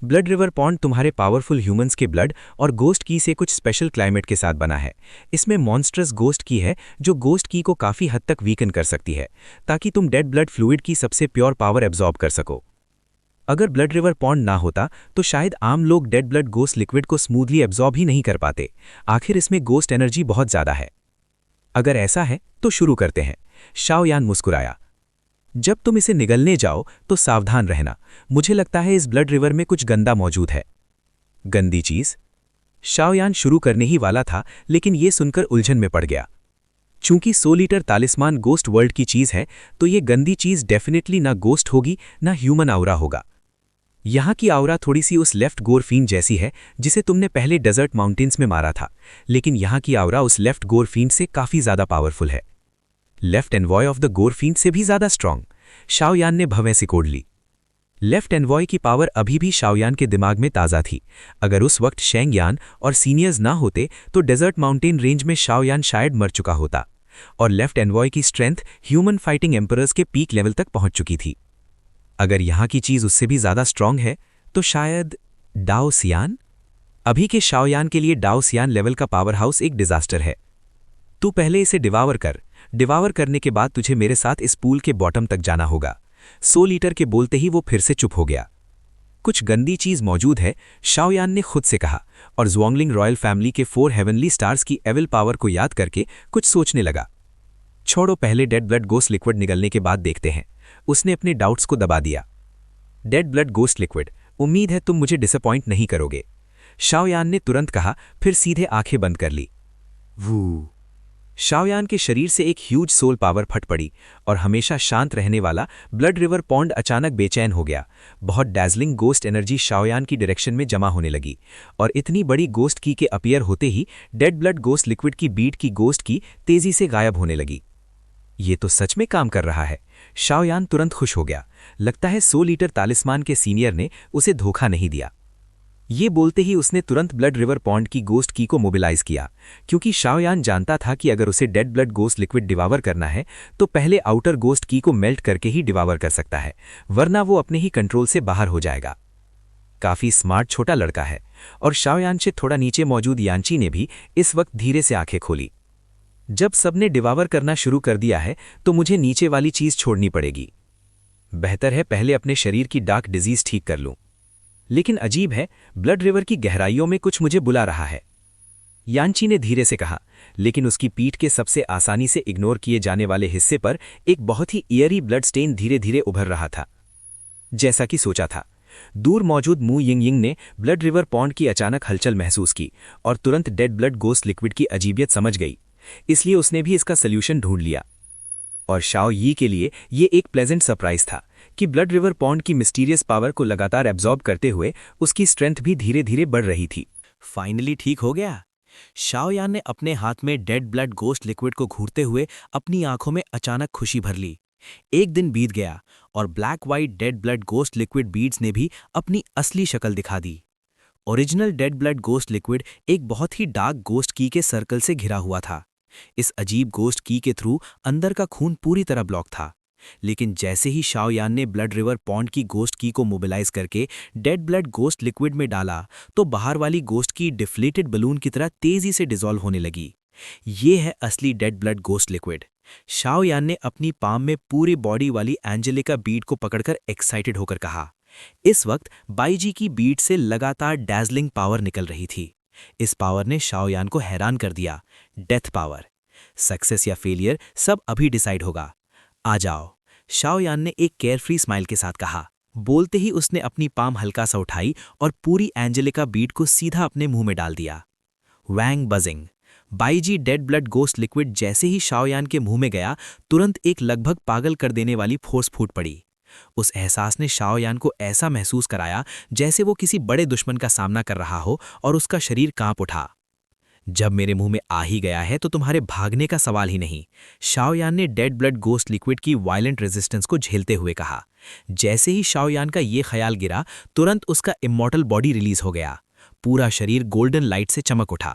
ब्लड रिवर पॉन्ड तुम्हारे पावरफुल ह्यूमंस के ब्लड और गोस्ट की से कुछ स्पेशल क्लाइमेट के साथ बना है। इसमें मॉन्स्ट्रस गोस्ट की है जो गोस्ट की को काफ़ी हद तक वीकन कर सकती है, ताकि तुम डेड ब्लड फ्लूइड की सबसे प्योर पावर एब्जॉर्ब कर सको। अगर ब्लड रिवर पॉन्ड ना होता तो शायद आम लोग डेड ब्लड गोस्ट लिक्विड को स्मूथली एब्जॉर्ब ही नहीं कर पाते। आखिर इसमें गोस्ट एनर्जी बहुत ज़्यादा है। अगर ऐसा है तो शुरू करते हैं। शाओयान मुस्कुराया। जब तुम इसे निगलने जाओ तो सावधान रहना, मुझे लगता है इस ब्लड रिवर में कुछ गंदा मौजूद है। गंदी चीज? शाओयान शुरू करने ही वाला था, लेकिन ये सुनकर उलझन में पड़ गया। चूंकि 100 लीटर तालिस्मान गोस्ट वर्ल्ड की चीज है, तो ये गंदी चीज डेफिनेटली ना गोस्ट होगी ना ह्यूमन आउरा होगा। यहाँ की आउरा थोड़ी सी उस लेफ्ट गोरफीन जैसी है जिसे तुमने पहले डेजर्ट माउंटेन्स में मारा था, लेकिन यहाँ की आउरा उस लेफ्ट गोरफीन से काफ़ी ज़्यादा पावरफुल है। लेफ्ट एनवॉय ऑफ द गोरफीन से भी ज़्यादा स्ट्रांग। शाओयान ने भवें सिकोड़ ली। लेफ्ट एनवॉय की पावर अभी भी शाओयान के दिमाग में ताज़ा थी। अगर उस वक्त शेंगयान और सीनियर्स ना होते तो डेजर्ट माउंटेन रेंज में शाओयान शायद मर चुका होता, और लेफ्ट एनवॉय की स्ट्रेंथ ह्यूमन फाइटिंग एम्परर्स के पीक लेवल तक पहुंच चुकी थी। अगर यहाँ की चीज़ उससे भी ज़्यादा स्ट्रांग है तो शायद डाओ सियान? अभी के शाओयान के लिए डाओ सियान लेवल का पावर हाउस एक डिजास्टर है। तू पहले इसे डिवावर कर। डिवावर करने के बाद तुझे मेरे साथ इस पूल के बॉटम तक जाना होगा। 100 लीटर के बोलते ही वो फिर से चुप हो गया। कुछ गंदी चीज मौजूद है, शाओयान ने खुद से कहा, और ज़ुआंगलिंग रॉयल फैमिली के 4 हेवनली स्टार्स की एविल पावर को याद करके कुछ सोचने लगा। छोड़ो, पहले डेड ब्लड गोस्ट लिक्विड निगलने के बाद देखते हैं। उसने अपने डाउट्स को दबा दिया। डेड ब्लड गोस्ट लिक्विड, उम्मीद है तुम मुझे डिसअपॉइंट नहीं करोगे, शाओयान ने तुरंत कहा, फिर सीधे आंखें बंद कर ली। वू। शाओयान के शरीर से एक ह्यूज सोल पावर फट पड़ी और हमेशा शांत रहने वाला ब्लड रिवर पॉन्ड अचानक बेचैन हो गया। बहुत डैजलिंग गोस्ट एनर्जी शाओयान की डायरेक्शन में जमा होने लगी, और इतनी बड़ी गोस्ट की के अपीयर होते ही डेड ब्लड गोस्ट लिक्विड की बीट की गोस्ट की तेजी से गायब होने लगी। ये तो सच में काम कर रहा है। शाओयान तुरंत खुश हो गया। लगता है 100 लीटर तालिस्मान के सीनियर ने उसे धोखा नहीं दिया। ये बोलते ही उसने तुरंत ब्लड रिवर पॉन्ड की गोस्ट की को मोबिलाइज किया, क्योंकि शाओयान जानता था कि अगर उसे dead blood ghost liquid devour करना है तो पहले आउटर गोस्ट की को मेल्ट करके ही डिवावर कर सकता है, वरना वो अपने ही कंट्रोल से बाहर हो जाएगा। काफी स्मार्ट छोटा लड़का है। और शाओयान से थोड़ा नीचे मौजूद यांची ने भी इस वक्त धीरे से आंखें खोली। जब सबने डिवावर करना शुरू कर दिया है तो मुझे नीचे वाली चीज छोड़नी पड़ेगी। बेहतर है पहले अपने शरीर की डार्क डिजीज ठीक कर लूं। लेकिन अजीब है, ब्लड रिवर की गहराइयों में कुछ मुझे बुला रहा है, यांची ने धीरे से कहा, लेकिन उसकी पीठ के सबसे आसानी से इग्नोर किए जाने वाले हिस्से पर एक बहुत ही ईयरी ब्लड स्टेन धीरे धीरे उभर रहा था। जैसा कि सोचा था, दूर मौजूद मू यिंग ने ब्लड रिवर पॉन्ड की अचानक हलचल महसूस की और तुरंत डेड ब्लड गोस्ट लिक्विड की अजीबियत समझ गई, इसलिए उसने भी इसका सल्यूशन ढूंढ लिया। और शाओ यी के लिए ये एक प्लेजेंट सरप्राइज था कि ब्लड रिवर पॉन्ड की मिस्टीरियस पावर को लगातार एब्जॉर्ब करते हुए उसकी स्ट्रेंथ भी धीरे धीरे बढ़ रही थी। फाइनली ठीक हो गया। शाओयान ने अपने हाथ में डेड ब्लड गोस्ट लिक्विड को घूरते हुए अपनी आंखों में अचानक खुशी भर ली। एक दिन बीत गया और black white dead blood ghost liquid beads ने भी अपनी असली शक्ल दिखा दी। Original dead blood ghost liquid एक बहुत ही डार्क गोस्ट की के सर्कल से घिरा हुआ था। इस अजीब गोस्ट की के थ्रू अंदर का खून पूरी तरह ब्लॉक था, लेकिन जैसे ही शाओयान ने ब्लड रिवर पॉन्ड की गोस्ट की को मोबिलाइज करके डेड ब्लड गोस्ट लिक्विड में डाला तो बाहर वाली गोस्ट की डिफ्लेटेड बलून की तरह तेजी से डिसॉल्व होने लगी। ये है असली डेड ब्लड गोस्ट लिक्विड। शाओयान ने अपनी पाम में पूरी बॉडी वाली एंजेलिका बीड को पकड़कर एक्साइटेड होकर कहा। इस वक्त बाईजी की बीड से लगातार डैजलिंग पावर निकल रही थी। इस पावर ने शाओयान को हैरान कर दिया। डेथ पावर, सक्सेस या फेलियर सब अभी डिसाइड होगा। आ जाओ, शाओयान ने एक केयरफ्री स्माइल के साथ कहा। बोलते ही उसने अपनी पाम हल्का सा उठाई और पूरी एंजेलिका बीड को सीधा अपने मुंह में डाल दिया। Wang Bajing. Baiji dead blood ghost liquid जैसे ही शाओयान के मुंह में गया, तुरंत एक लगभग पागल कर देने वाली फोर्स फूट पड़ी। उस एहसास ने शाओयान को ऐसा महसूस कराया जैसे वो किसी बड़े दुश्मन का सामना कर रहा हो और उसका शरीर कांप उठा। जब मेरे मुंह में आ ही गया है तो तुम्हारे भागने का सवाल ही नहीं, शाओयान ने डेड ब्लड गोस्ट लिक्विड की वायलेंट रेजिस्टेंस को झेलते हुए कहा। जैसे ही शाओयान का ये ख्याल गिरा, तुरंत उसका इमॉर्टल बॉडी रिलीज हो गया। पूरा शरीर गोल्डन लाइट से चमक उठा।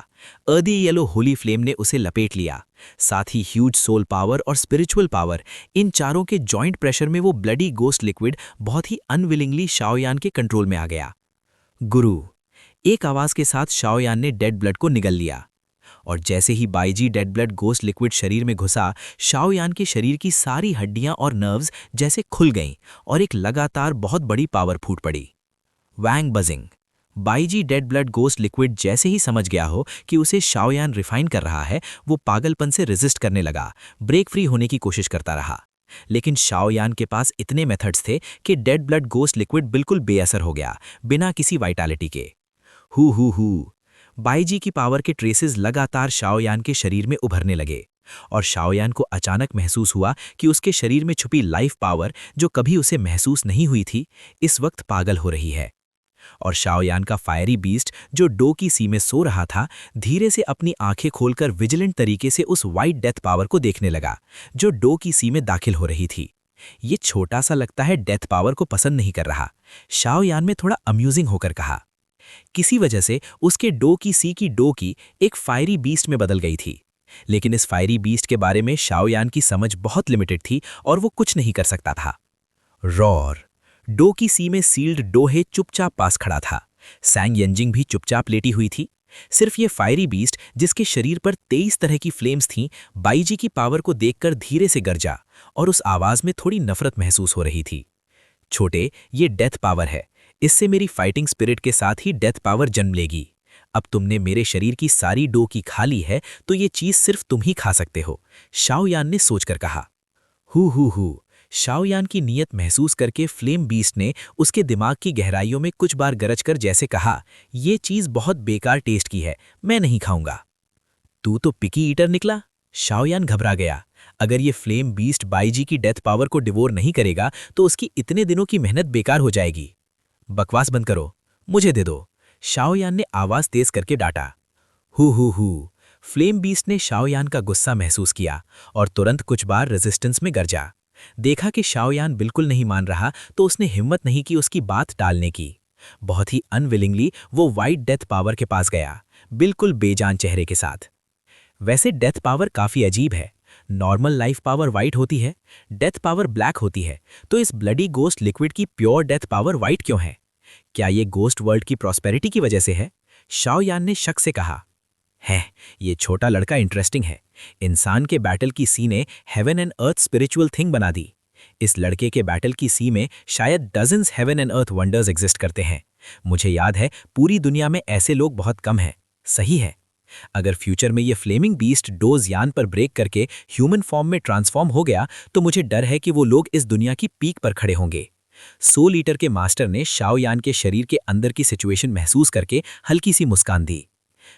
अर्दी येलो होली फ्लेम ने उसे लपेट लिया। साथ ही ह्यूज सोल पावर और स्पिरिचुअल पावर, इन चारों के जॉइंट प्रेशर में वो ब्लडी गोस्ट लिक्विड बहुत ही अनविलिंगली शाओयान के कंट्रोल में आ गया। गुरु। एक आवाज के साथ शाओयान ने डेड ब्लड को निगल लिया और जैसे ही बाईजी डेड ब्लड गोस्ट लिक्विड शरीर में घुसा, शाओयान के शरीर की सारी हड्डियां और नर्व्स जैसे खुल गईं और एक लगातार बहुत बड़ी पावर फूट पड़ी। Wang Bajing. Baiji dead blood ghost liquid जैसे ही समझ गया हो कि उसे शाओयान रिफाइन कर रहा है, वो पागलपन से रेजिस्ट करने लगा, ब्रेक फ्री होने की कोशिश करता रहा। लेकिन शाओयान के पास इतने मेथड्स थे कि डेड ब्लड गोस्ट लिक्विड बिल्कुल बेअसर हो गया, बिना किसी वाइटैलिटी के। हु बाईजी की पावर के ट्रेसेस लगातार शाओयान के शरीर में उभरने लगे और शाओयान को अचानक महसूस हुआ कि उसके शरीर में छुपी लाइफ पावर, जो कभी उसे महसूस नहीं हुई थी, इस वक्त पागल हो रही है। और शाओयान का फायरी बीस्ट, जो डो की सी में सो रहा था, धीरे से अपनी आंखें खोलकर विजिलेंट तरीके से उस वाइट डेथ पावर को देखने लगा, जो डो की सी में दाखिल हो रही थी। ये छोटा सा लगता है डेथ पावर को पसंद नहीं कर रहा, शाओयान में थोड़ा अम्यूजिंग होकर कहा। किसी वजह से उसके डो की सी की डो की एक फायरी बीस्ट में बदल गई थी, लेकिन इस फायरी बीस्ट के बारे में शाओयान की समझ बहुत लिमिटेड थी और वो कुछ नहीं कर सकता था। रॉर। डो की सी में सील्ड डोहे चुपचाप पास खड़ा था। सैंग यंजिंग भी चुपचाप लेटी हुई थी। सिर्फ ये फायरी बीस्ट, जिसके शरीर पर 23 तरह की फ्लेम्स थीं, बाईजी की पावर को देखकर धीरे से गरजा और उस आवाज में थोड़ी नफरत महसूस हो रही थी। छोटे, ये डेथ पावर है, इससे मेरी फाइटिंग स्पिरिट के साथ ही डेथ पावर जन्म लेगी। अब तुमने मेरे शरीर की सारी डो की खा ली है, तो ये चीज सिर्फ तुम ही खा सकते हो, शाओयान ने सोचकर कहा। हु शाओयान की नीयत महसूस करके फ्लेम बीस्ट ने उसके दिमाग की गहराइयों में कुछ बार गरज कर जैसे कहा, ये चीज बहुत बेकार टेस्ट की है, मैं नहीं खाऊंगा। तू तो पिकी ईटर निकला। शाओयान घबरा गया। अगर ये फ्लेम बीस्ट बाईजी की डेथ पावर को डिवोर नहीं करेगा तो उसकी इतने दिनों की मेहनत बेकार हो जाएगी। बकवास बंद करो, मुझे दे दो, शाओयान ने आवाज तेज करके डांटा। हु फ्लेम बीस्ट ने शाओयान का गुस्सा महसूस किया और तुरंत कुछ बार रेजिस्टेंस में गरजा। देखा कि शाओयान बिल्कुल नहीं मान रहा, तो उसने हिम्मत नहीं की उसकी बात टालने की। बहुत ही अनविलिंगली वो वाइट डेथ पावर के पास गया, बिल्कुल बेजान चेहरे के साथ। वैसे डेथ पावर काफी अजीब है। नॉर्मल लाइफ पावर वाइट होती है, डेथ पावर ब्लैक होती है, तो इस ब्लडी गोस्ट लिक्विड की प्योर डेथ पावर वाइट क्यों है? क्या ये गोस्ट वर्ल्ड की प्रॉस्पेरिटी की वजह से है? शाओयान ने शक से कहा। है, ये छोटा लड़का इंटरेस्टिंग है। इंसान के बैटल की सी ने heaven and earth spiritual thing बना दी। इस लड़के के बैटल की सी में शायद dozens heaven and earth wonders exist करते हैं। मुझे याद है, पूरी दुनिया में ऐसे लोग बहुत कम हैं। सही है। अगर फ्यूचर में ये फ्लेमिंग बीस्ट डोज यान पर ब्रेक करके ह्यूमन फॉर्म में ट्रांसफॉर्म हो गया, तो मुझे डर है कि वो लोग इस दुनिया की पीक पर खड़े होंगे। 100 लीटर के मास्टर ने शाओयान के शरीर के अंदर की सिचुएशन महसूस करके हल्की सी मुस्कान दी।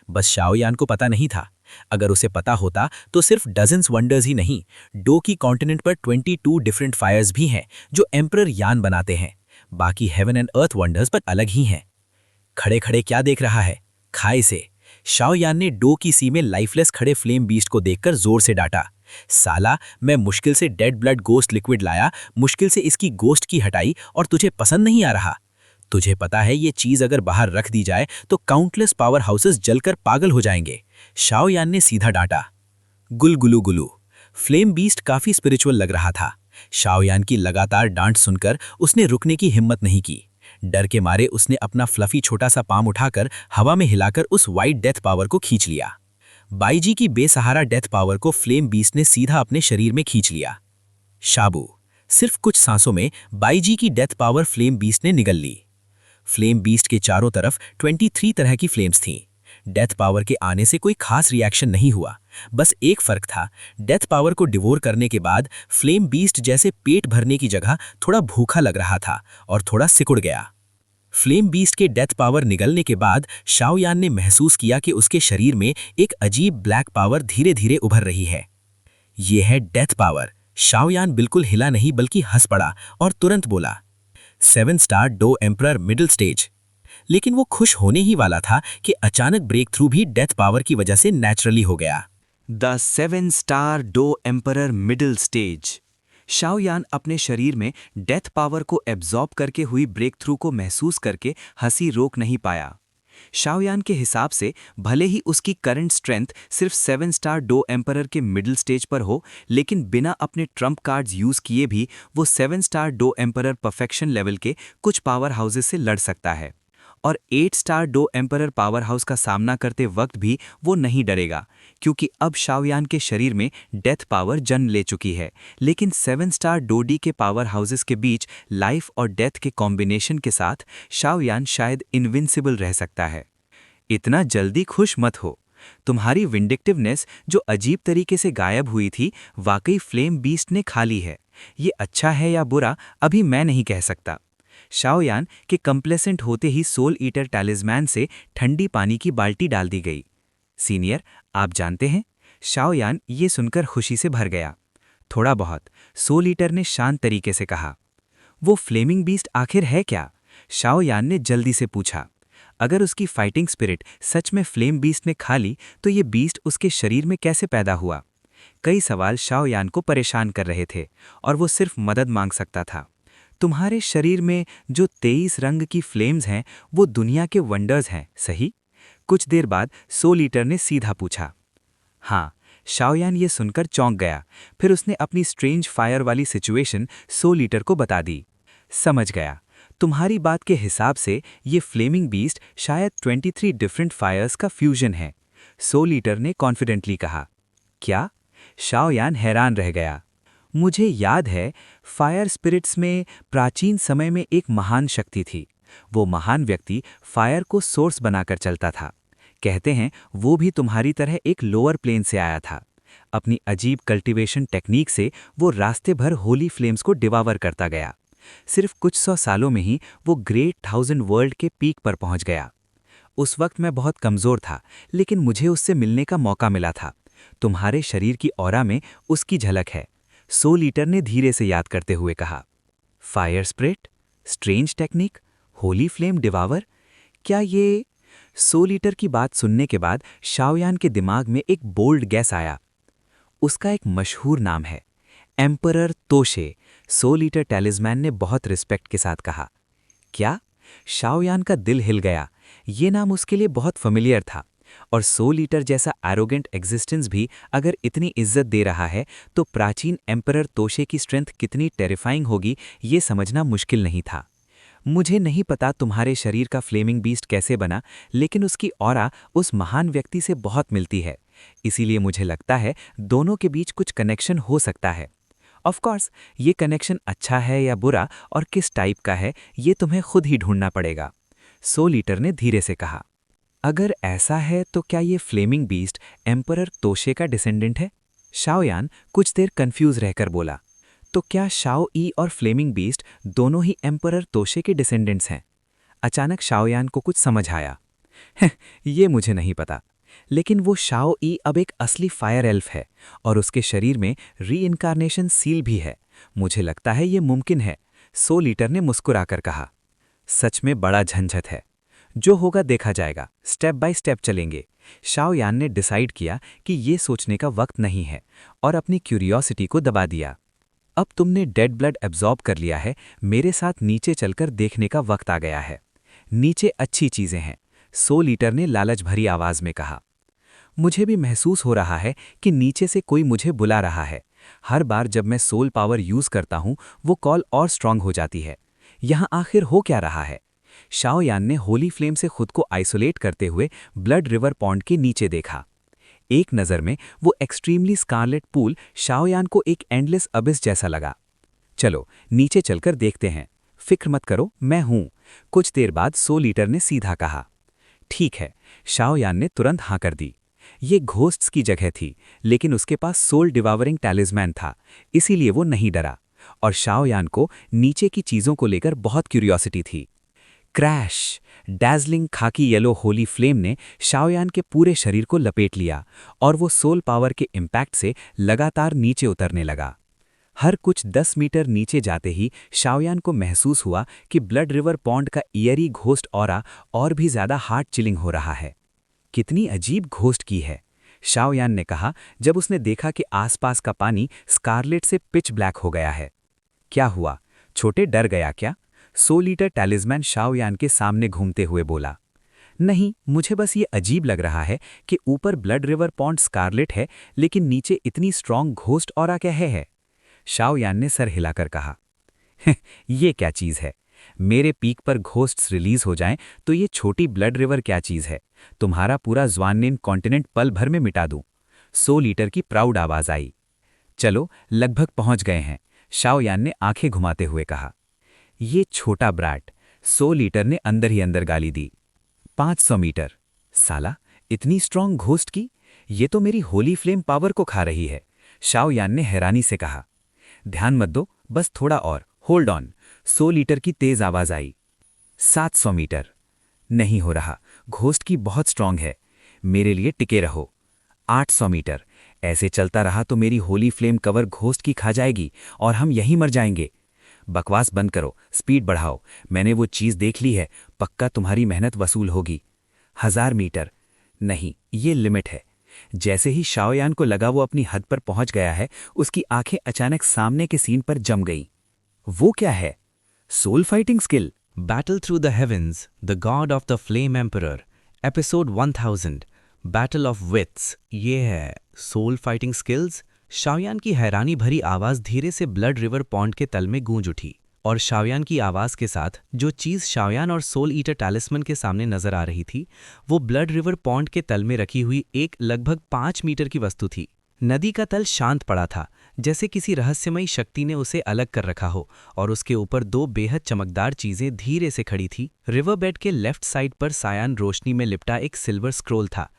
बस शाओयान को पता नहीं था। अगर उसे पता होता तो सिर्फ डजन्स वंडर्स ही नहीं, डो की कॉन्टिनेंट पर 22 डिफरेंट फायर्स भी हैं जो एम्परर यान बनाते हैं। बाकी हेवन एंड अर्थ वंडर्स पर अलग ही हैं। खड़े खड़े क्या देख रहा है, खा इसे। शाओयान ने डो की सी में लाइफलेस खड़े फ्लेम बीस्ट को देखकर जोर से डांटा। साला, मैं मुश्किल से डेड ब्लड गोस्ट लिक्विड लाया, मुश्किल से इसकी गोस्ट की हटाई, और तुझे पसंद नहीं आ रहा? तुझे पता है ये चीज अगर बाहर रख दी जाए तो काउंटलेस पावर हाउसेस जलकर पागल हो जाएंगे, शाओयान ने सीधा डांटा। गुलगुलू। फ्लेम बीस्ट काफी स्पिरिचुअल लग रहा था। शाओयान की लगातार डांट सुनकर उसने रुकने की हिम्मत नहीं की। डर के मारे उसने अपना फ्लफी छोटा सा पाम उठाकर हवा में हिलाकर उस वाइट डेथ पावर को खींच लिया। बाईजी की बेसहारा डेथ पावर को फ्लेम बीस्ट ने सीधा अपने शरीर में खींच लिया। शाबू। सिर्फ कुछ सांसों में बाईजी की डेथ पावर फ्लेम बीस्ट ने निगल ली। फ्लेम बीस्ट के चारों तरफ 23 तरह की फ्लेम्स थीं। डेथ पावर के आने से कोई खास रिएक्शन नहीं हुआ। बस एक फर्क था, डेथ पावर को डिवोर करने के बाद फ्लेम बीस्ट जैसे पेट भरने की जगह थोड़ा भूखा लग रहा था और थोड़ा सिकुड़ गया। फ्लेम बीस्ट के डेथ पावर निगलने के बाद शाओयान ने महसूस किया कि उसके शरीर में एक अजीब ब्लैक पावर धीरे धीरे उभर रही है। यह है डेथ पावर। शाओयान बिल्कुल हिला नहीं बल्कि हंस पड़ा और तुरंत बोला, 7 star Dao emperor middle stage. लेकिन वो खुश होने ही वाला था कि अचानक ब्रेक थ्रू भी डेथ पावर की वजह से नेचुरली हो गया। The 7 star Dao emperor middle stage. Shaoyan अपने शरीर में डेथ पावर को एब्जॉर्ब करके हुई ब्रेक थ्रू को महसूस करके हंसी रोक नहीं पाया। शाओयान के हिसाब से भले ही उसकी करंट स्ट्रेंथ सिर्फ 7 स्टार डो एम्परर के मिडिल स्टेज पर हो, लेकिन बिना अपने ट्रम्प कार्ड्स यूज किए भी वो 7 star Dao emperor perfection level के कुछ पावर हाउसेस से लड़ सकता है। और 8 star Dao emperor powerhouse का सामना करते वक्त भी वो नहीं डरेगा, क्योंकि अब शाओयान के शरीर में डेथ पावर जन्म ले चुकी है। लेकिन 7 स्टार डोडी के पावर हाउसेस के बीच लाइफ और डेथ के कॉम्बिनेशन के साथ शाओयान शायद इनविंसिबल रह सकता है। इतना जल्दी खुश मत हो। तुम्हारी विंडिक्टिवनेस जो अजीब तरीके से गायब हुई थी, वाकई फ्लेम बीस्ट ने खा ली है। ये अच्छा है या बुरा अभी मैं नहीं कह सकता। शाओयान के कंप्लेसेंट होते ही सोल ईटर टैलिस्मैन से ठंडी पानी की बाल्टी डाल दी गई। सीनियर, आप जानते हैं, शाओयान ये सुनकर खुशी से भर गया। थोड़ा बहुत, सोल ईटर ने शांत तरीके से कहा। वो फ्लेमिंग बीस्ट आखिर है क्या? शाओयान ने जल्दी से पूछा। अगर उसकी फाइटिंग स्पिरिट सच में फ्लेम बीस्ट ने खा ली तो ये बीस्ट उसके शरीर में कैसे पैदा हुआ? कई सवाल शाओयान को परेशान कर रहे थे और वो सिर्फ मदद मांग सकता था। तुम्हारे शरीर में जो 23 रंग की फ्लेम्स हैं वो दुनिया के वंडर्स हैं, सही? कुछ देर बाद सोल ईटर ने सीधा पूछा। हाँ, शाओयान ये सुनकर चौंक गया। फिर उसने अपनी स्ट्रेंज फायर वाली सिचुएशन सोल ईटर को बता दी। समझ गया, तुम्हारी बात के हिसाब से ये फ्लेमिंग बीस्ट शायद 23 डिफरेंट फायर्स का फ्यूजन है, सोल ईटर ने कॉन्फिडेंटली कहा। क्या? शाओयान हैरान रह गया। मुझे याद है, फायर स्पिरिट्स में प्राचीन समय में एक महान शक्ति थी। वो महान व्यक्ति फायर को सोर्स बनाकर चलता था। कहते हैं वो भी तुम्हारी तरह एक लोअर प्लेन से आया था। अपनी अजीब कल्टीवेशन टेक्निक से वो रास्ते भर होली फ्लेम्स को डिवावर करता गया। सिर्फ कुछ 100 सालों में ही वो ग्रेट 1000 वर्ल्ड के पीक पर पहुंच गया। उस वक्त मैं बहुत कमज़ोर था, लेकिन मुझे उससे मिलने का मौका मिला था। तुम्हारे शरीर की ऑरा में उसकी झलक है, सोल ईटर ने धीरे से याद करते हुए कहा। Fire spirit, strange technique, holy flame devourer, क्या ये? सोल ईटर की बात सुनने के बाद शाओयान के दिमाग में एक बोल्ड गैस आया। उसका एक मशहूर नाम है, एम्परर तोशे, सोल ईटर टैलिस्मैन ने बहुत रिस्पेक्ट के साथ कहा। क्या? शाओयान का दिल हिल गया। ये नाम उसके लिए बहुत फेमिलियर था, और सोल ईटर जैसा एरोगेंट एग्जिस्टेंस भी अगर इतनी इज्जत दे रहा है तो प्राचीन एम्परर तोशे की स्ट्रेंथ कितनी टेरिफाइंग होगी ये समझना मुश्किल नहीं था। मुझे नहीं पता तुम्हारे शरीर का फ्लेमिंग बीस्ट कैसे बना, लेकिन उसकी ऑरा उस महान व्यक्ति से बहुत मिलती है। इसीलिए मुझे लगता है दोनों के बीच कुछ कनेक्शन हो सकता है। ऑफ कोर्स, ये कनेक्शन अच्छा है या बुरा और किस टाइप का है ये तुम्हें खुद ही ढूंढना पड़ेगा, सोल ईटर ने धीरे से कहा। अगर ऐसा है तो क्या ये फ्लेमिंग बीस्ट एम्परर तोशे का डिसेंडेंट है? शाओयान कुछ देर कंफ्यूज रहकर बोला। तो क्या शाओ ई और फ्लेमिंग बीस्ट दोनों ही एम्परर तोशे के डिसेंडेंट्स हैं? अचानक शाओयान को कुछ समझ आया। ये मुझे नहीं पता, लेकिन वो शाओ ई अब एक असली फायर एल्फ है और उसके शरीर में रीइंकारनेशन सील भी है। मुझे लगता है ये मुमकिन है, सोल ईटर ने मुस्कुराकर कहा। सच में बड़ा झंझट है। जो होगा देखा जाएगा, स्टेप बाय स्टेप चलेंगे। शाओयान ने डिसाइड किया कि ये सोचने का वक्त नहीं है और अपनी क्यूरियोसिटी को दबा दिया। अब तुमने डेड ब्लड एब्जॉर्ब कर लिया है, मेरे साथ नीचे चलकर देखने का वक्त आ गया है। नीचे अच्छी चीजें हैं, सोल ईटर ने लालच भरी आवाज में कहा। मुझे भी महसूस हो रहा है कि नीचे से कोई मुझे बुला रहा है। हर बार जब मैं सोल पावर यूज करता हूं वो कॉल और स्ट्रांग हो जाती है। यहां आखिर हो क्या रहा है? शाओयान ने होली फ्लेम से खुद को आइसोलेट करते हुए ब्लड रिवर पॉन्ड के नीचे देखा। एक नज़र में वो एक्सट्रीमली स्कारलेट पूल शाओयान को एक एंडलेस अबिस जैसा लगा। चलो नीचे चलकर देखते हैं, फिक्र मत करो, मैं हूं, कुछ देर बाद सोल ईटर ने सीधा कहा। ठीक है, शाओयान ने तुरंत हाँ कर दी। ये घोस्ट्स की जगह थी, लेकिन उसके पास सोल डिवावरिंग टैलिस्मैन था, इसीलिए वो नहीं डरा। और शाओयान को नीचे की चीज़ों को लेकर बहुत क्यूरियोसिटी थी। क्रैश! डैज़लिंग खाकी येलो होली फ्लेम ने शाओयान के पूरे शरीर को लपेट लिया और वो सोल पावर के इम्पैक्ट से लगातार नीचे उतरने लगा। हर कुछ 10 मीटर नीचे जाते ही शाओयान को महसूस हुआ कि ब्लड रिवर पॉन्ड का ईयरी घोस्ट ऑरा और भी ज़्यादा हार्ट चिलिंग हो रहा है। कितनी अजीब घोस्ट की है, शाओयान ने कहा जब उसने देखा कि आसपास का पानी स्कारलेट से पिच ब्लैक हो गया है। क्या हुआ, छोटे, डर गया क्या? सोल ईटर टैलिस्मैन शाओयान के सामने घूमते हुए बोला। नहीं, मुझे बस ये अजीब लग रहा है कि ऊपर ब्लड रिवर पॉन्ड स्कारलेट है, लेकिन नीचे इतनी स्ट्रॉन्ग घोस्ट ऑरा क्या है? शाओयान ने सर हिलाकर कहा। ये क्या चीज़ है? मेरे पीक पर घोस्ट्स रिलीज हो जाएं तो ये छोटी ब्लड रिवर क्या चीज़ है, तुम्हारा पूरा ज़्वाननिन कॉन्टिनेंट पल भर में मिटा दूं। 100 लीटर की प्राउड आवाज़ आई। चलो लगभग पहुंच गए हैं, शाओयान ने आंखें घुमाते हुए कहा। ये छोटा ब्राट, 100 लीटर ने अंदर ही अंदर गाली दी। 500 मीटर, साला इतनी स्ट्रांग घोस्ट की, ये तो मेरी होली फ्लेम पावर को खा रही है, शाओयान ने हैरानी से कहा। ध्यान मत दो, बस थोड़ा और, होल्ड ऑन। 100 लीटर की तेज आवाज आई। 700 मीटर, नहीं हो रहा, घोस्ट की बहुत स्ट्रांग है, मेरे लिए टिके रहो। 800 मीटर, ऐसे चलता रहा तो मेरी होली फ्लेम कवर घोस्ट की खा जाएगी और हम यहीं मर जाएंगे। बकवास बंद करो, स्पीड बढ़ाओ, मैंने वो चीज़ देख ली है, पक्का तुम्हारी मेहनत वसूल होगी। 1000 मीटर, नहीं, ये लिमिट है। जैसे ही शाओयान को लगा वो अपनी हद पर पहुंच गया है, उसकी आंखें अचानक सामने के सीन पर जम गईं। वो क्या है? Soul fighting skill. Battle through the heavens, the god of the flame emperor, episode 1000, battle of wits. ये है सोल फाइटिंग स्किल्स। शाओयान की हैरानी भरी आवाज धीरे से ब्लड रिवर पॉन्ड के तल में गूंज उठी, और शाओयान की आवाज के साथ जो चीज शाओयान और सोल ईटर टैलिस्मन के सामने नजर आ रही थी, वो ब्लड रिवर पॉन्ड के तल में रखी हुई एक लगभग 5 मीटर की वस्तु थी। नदी का तल शांत पड़ा था, जैसे किसी रहस्यमयी शक्ति ने उसे अलग कर रखा हो, और उसके ऊपर 2 बेहद चमकदार चीजें धीरे से खड़ी थी। रिवर बेड के लेफ्ट साइड पर सायान रोशनी में लिपटा एक सिल्वर स्क्रोल था।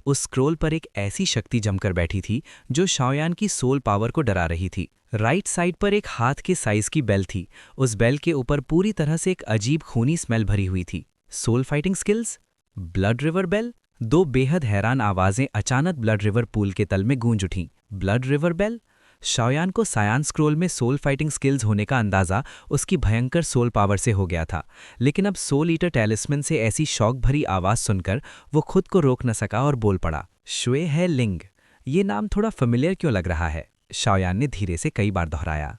उस स्क्रोल पर एक ऐसी शक्ति जमकर बैठी थी जो शाओयान की सोल पावर को डरा रही थी। राइट साइड पर एक हाथ के साइज की बेल थी। उस बेल के ऊपर पूरी तरह से एक अजीब खूनी स्मेल भरी हुई थी। Soul fighting skills, blood river bell. 2 बेहद हैरान आवाजें अचानक ब्लड रिवर पूल के तल में गूंज उठीं। Blood river bell. शाओयान को सायान स्क्रोल में सोल फाइटिंग स्किल्स होने का अंदाजा उसकी भयंकर सोल पावर से हो गया था, लेकिन अब सोल ईटर टैलिस्मन से ऐसी शौक भरी आवाज सुनकर वो खुद को रोक न सका और बोल पड़ा, श्वे है लिंग। ये नाम थोड़ा फेमिलियर क्यों लग रहा है? शाओयान ने धीरे से कई बार दोहराया।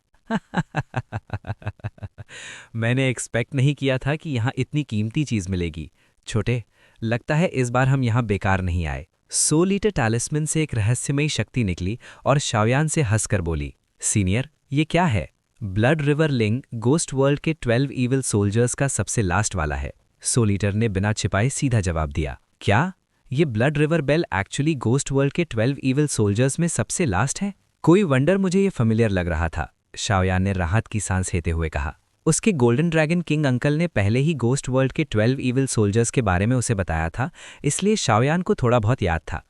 मैंने एक्सपेक्ट नहीं किया था कि यहाँ इतनी कीमती चीज मिलेगी। छोटे, लगता है इस बार हम यहाँ बेकार नहीं आए। 100 लीटर टैलिस्मन से एक रहस्यमयी शक्ति निकली और शाओयान से हंसकर बोली, सीनियर, ये क्या है? ब्लड रिवर लिंग गोस्ट वर्ल्ड के 12 इविल सोल्जर्स का सबसे लास्ट वाला है। 100 लीटर ने बिना छिपाए सीधा जवाब दिया। क्या? ये blood river bell actually ghost world के 12 इविल सोल्जर्स में सबसे लास्ट है? कोई वंडर, मुझे ये फेमिलियर लग रहा था, शाओयान ने राहत की सांस लेते हुए कहा। उसके गोल्डन ड्रैगन किंग अंकल ने पहले ही गोस्ट वर्ल्ड के 12 इविल सोल्जर्स के बारे में उसे बताया था, इसलिए शाओयान को थोड़ा बहुत याद था।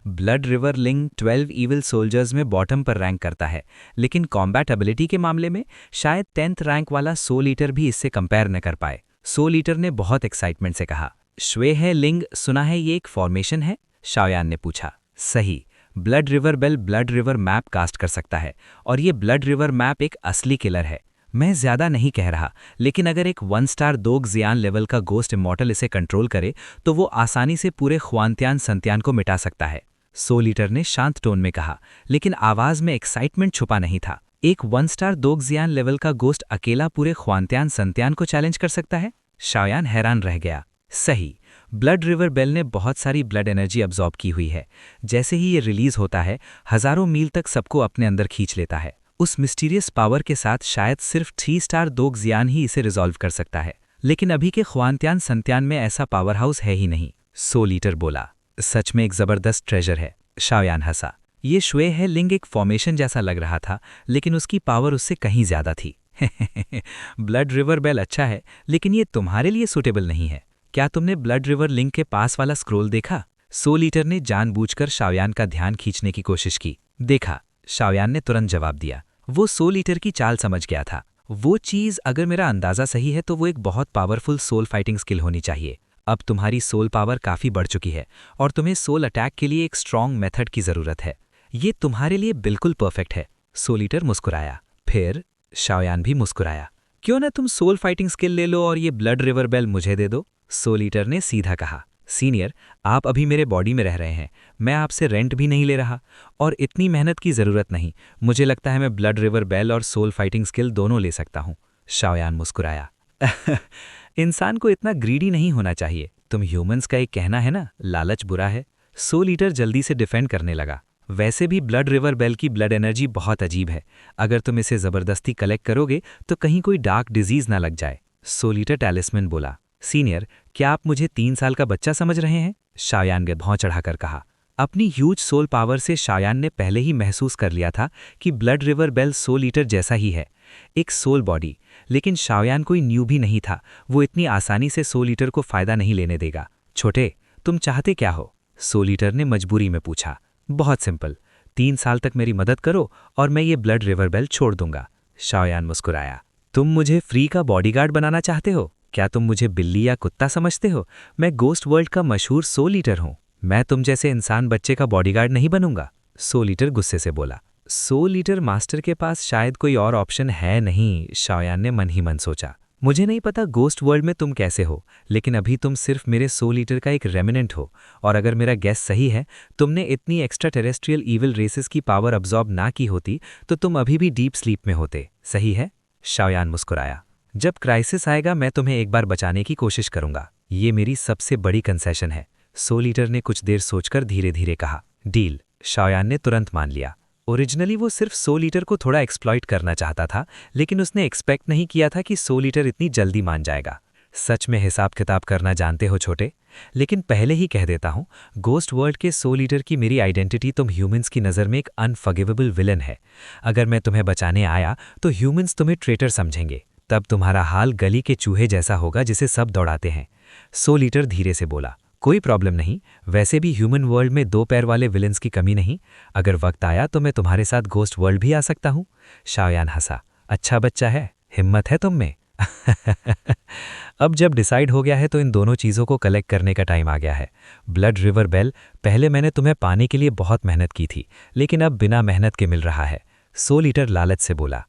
ब्लड रिवर लिंग 12 इविल सोल्जर्स में बॉटम पर रैंक करता है, लेकिन कॉम्बैट एबिलिटी के मामले में शायद 10th रैंक वाला 100 लीटर भी इससे कंपेयर न कर पाए। 100 लीटर ने बहुत एक्साइटमेंट से कहा, श्वे है लिंग, सुना है ये एक फॉर्मेशन है? शाओयान ने पूछा। सही, blood river bell blood river map cast कर सकता है, और ये ब्लड रिवर मैप एक असली किलर है। मैं ज्यादा नहीं कह रहा, लेकिन अगर एक 1 स्टार दोग जियान लेवल का गोस्ट इमॉर्टल इसे कंट्रोल करे तो वो आसानी से पूरे ख्वानत्यान संत्यान को मिटा सकता है। 100 लीटर ने शांत टोन में कहा, लेकिन आवाज में एक्साइटमेंट छुपा नहीं था। एक 1 स्टार दोग जियान लेवल का गोस्ट अकेला पूरे ख्वानत्यान संत्यान को चैलेंज कर सकता है? शाओयान हैरान रह गया। सही, ब्लड रिवर बेल ने बहुत सारी ब्लड एनर्जी अब्जॉर्ब की हुई है। जैसे ही ये रिलीज होता है, हजारों मील तक सबको अपने अंदर खींच लेता है। उस मिस्टीरियस पावर के साथ शायद सिर्फ 3 स्टार दोग जियान ही इसे रिजॉल्व कर सकता है, लेकिन अभी के ख्वानत्यान संत्यान में ऐसा पावर हाउस है ही नहीं। 100 लीटर बोला, सच में एक जबरदस्त ट्रेजर है। शाओयान हंसा। ये श्वे है लिंग एक फॉर्मेशन जैसा लग रहा था, लेकिन उसकी पावर उससे कहीं ज्यादा थी। ब्लड रिवर बेल अच्छा है, लेकिन ये तुम्हारे लिए सूटेबल नहीं है। क्या तुमने ब्लड रिवर लिंक के पास वाला स्क्रोल देखा? 100 लीटर ने जानबूझकर शाओयान का ध्यान खींचने की कोशिश की। देखा, शाओयान ने तुरंत जवाब दिया। वो 100 लीटर की चाल समझ गया था। वो चीज, अगर मेरा अंदाजा सही है, तो वो एक बहुत पावरफुल सोल फाइटिंग स्किल होनी चाहिए। अब तुम्हारी सोल पावर काफी बढ़ चुकी है और तुम्हें सोल अटैक के लिए एक स्ट्रॉन्ग मेथड की जरूरत है। ये तुम्हारे लिए बिल्कुल परफेक्ट है। 100 लीटर मुस्कुराया। फिर शाओयान भी मुस्कुराया। क्यों ना तुम सोल फाइटिंग स्किल ले लो और ये ब्लड रिवर बेल मुझे दे दो? 100 लीटर ने सीधा कहा। सीनियर, आप अभी मेरे बॉडी में रह रहे हैं, मैं आपसे रेंट भी नहीं ले रहा, और इतनी मेहनत की जरूरत नहीं। मुझे लगता है मैं ब्लड रिवर बेल और सोल फाइटिंग स्किल दोनों ले सकता हूं। शाओयान मुस्कुराया। इंसान को इतना ग्रीडी नहीं होना चाहिए। तुम ह्यूमंस का एक कहना है ना, लालच बुरा है। 100 लीटर जल्दी से डिफेंड करने लगा। वैसे भी ब्लड रिवर बेल की ब्लड एनर्जी बहुत अजीब है। अगर तुम इसे ज़बरदस्ती कलेक्ट करोगे तो कहीं कोई डार्क डिजीज ना लग जाए। सोलिटर टैलिस्मैन बोला। सीनियर, क्या आप मुझे 3 साल का बच्चा समझ रहे हैं? शाओयान ने भौं चढ़ाकर कहा। अपनी ह्यूज सोल पावर से शाओयान ने पहले ही महसूस कर लिया था कि blood river bell soul eater जैसा ही है, एक सोल बॉडी। लेकिन शाओयान कोई न्यू भी नहीं था, वो इतनी आसानी से सोल ईटर को फायदा नहीं लेने देगा। छोटे, तुम चाहते क्या हो? सोल ईटर ने मजबूरी में पूछा। बहुत सिंपल, 3 साल तक मेरी मदद करो और मैं ये ब्लड रिवर बेल छोड़ दूंगा। शाओयान मुस्कुराया। तुम मुझे फ्री का बॉडीगार्ड बनाना चाहते हो? क्या तुम मुझे बिल्ली या कुत्ता समझते हो? मैं गोस्ट वर्ल्ड का मशहूर सोल ईटर हूँ। मैं तुम जैसे इंसान बच्चे का बॉडीगार्ड नहीं बनूंगा। सोल ईटर गुस्से से बोला। सोल ईटर मास्टर के पास शायद कोई और ऑप्शन है नहीं, शाओयान ने मन ही मन सोचा। मुझे नहीं पता गोस्ट वर्ल्ड में तुम कैसे हो, लेकिन अभी तुम सिर्फ मेरे सोल ईटर का एक रेमिनेंट हो। और अगर मेरा गैस सही है, तुमने इतनी एक्स्ट्रा टेरेस्ट्रियल ईविल रेसेस की पावर अब्जॉर्ब ना की होती तो तुम अभी भी डीप स्लीप में होते। सही है? शाओयान मुस्कुराया। जब क्राइसिस आएगा मैं तुम्हें एक बार बचाने की कोशिश करूंगा। ये मेरी सबसे बड़ी कंसेशन है। सोल ईटर ने कुछ देर सोचकर धीरे धीरे कहा। डील। शाओयान ने तुरंत मान लिया। ओरिजिनली वो सिर्फ सोल ईटर को थोड़ा एक्सप्लॉइट करना चाहता था, लेकिन उसने एक्सपेक्ट नहीं किया था कि सोल ईटर इतनी जल्दी मान जाएगा। सच में हिसाब किताब करना जानते हो छोटे। लेकिन पहले ही कह देता हूं, गोस्ट वर्ल्ड के सोल ईटर की मेरी आइडेंटिटी तुम ह्यूमंस की नज़र में एक अनफॉरगिवेबल विलन है। अगर मैं तुम्हें बचाने आया तो ह्यूमंस तुम्हें ट्रेटर समझेंगे। तब तुम्हारा हाल गली के चूहे जैसा होगा जिसे सब दौड़ाते हैं। सोल ईटर धीरे से बोला। कोई प्रॉब्लम नहीं, वैसे भी ह्यूमन वर्ल्ड में 2 पैर वाले विलन्स की कमी नहीं। अगर वक्त आया तो मैं तुम्हारे साथ गोस्ट वर्ल्ड भी आ सकता हूँ। शाओयान हंसा। अच्छा बच्चा है, हिम्मत है तुम में। अब जब डिसाइड हो गया है तो इन दोनों चीज़ों को कलेक्ट करने का टाइम आ गया है। ब्लड रिवर बेल, पहले मैंने तुम्हें पाने के लिए बहुत मेहनत की थी, लेकिन अब बिना मेहनत के मिल रहा है। सोल ईटर लालच से बोला।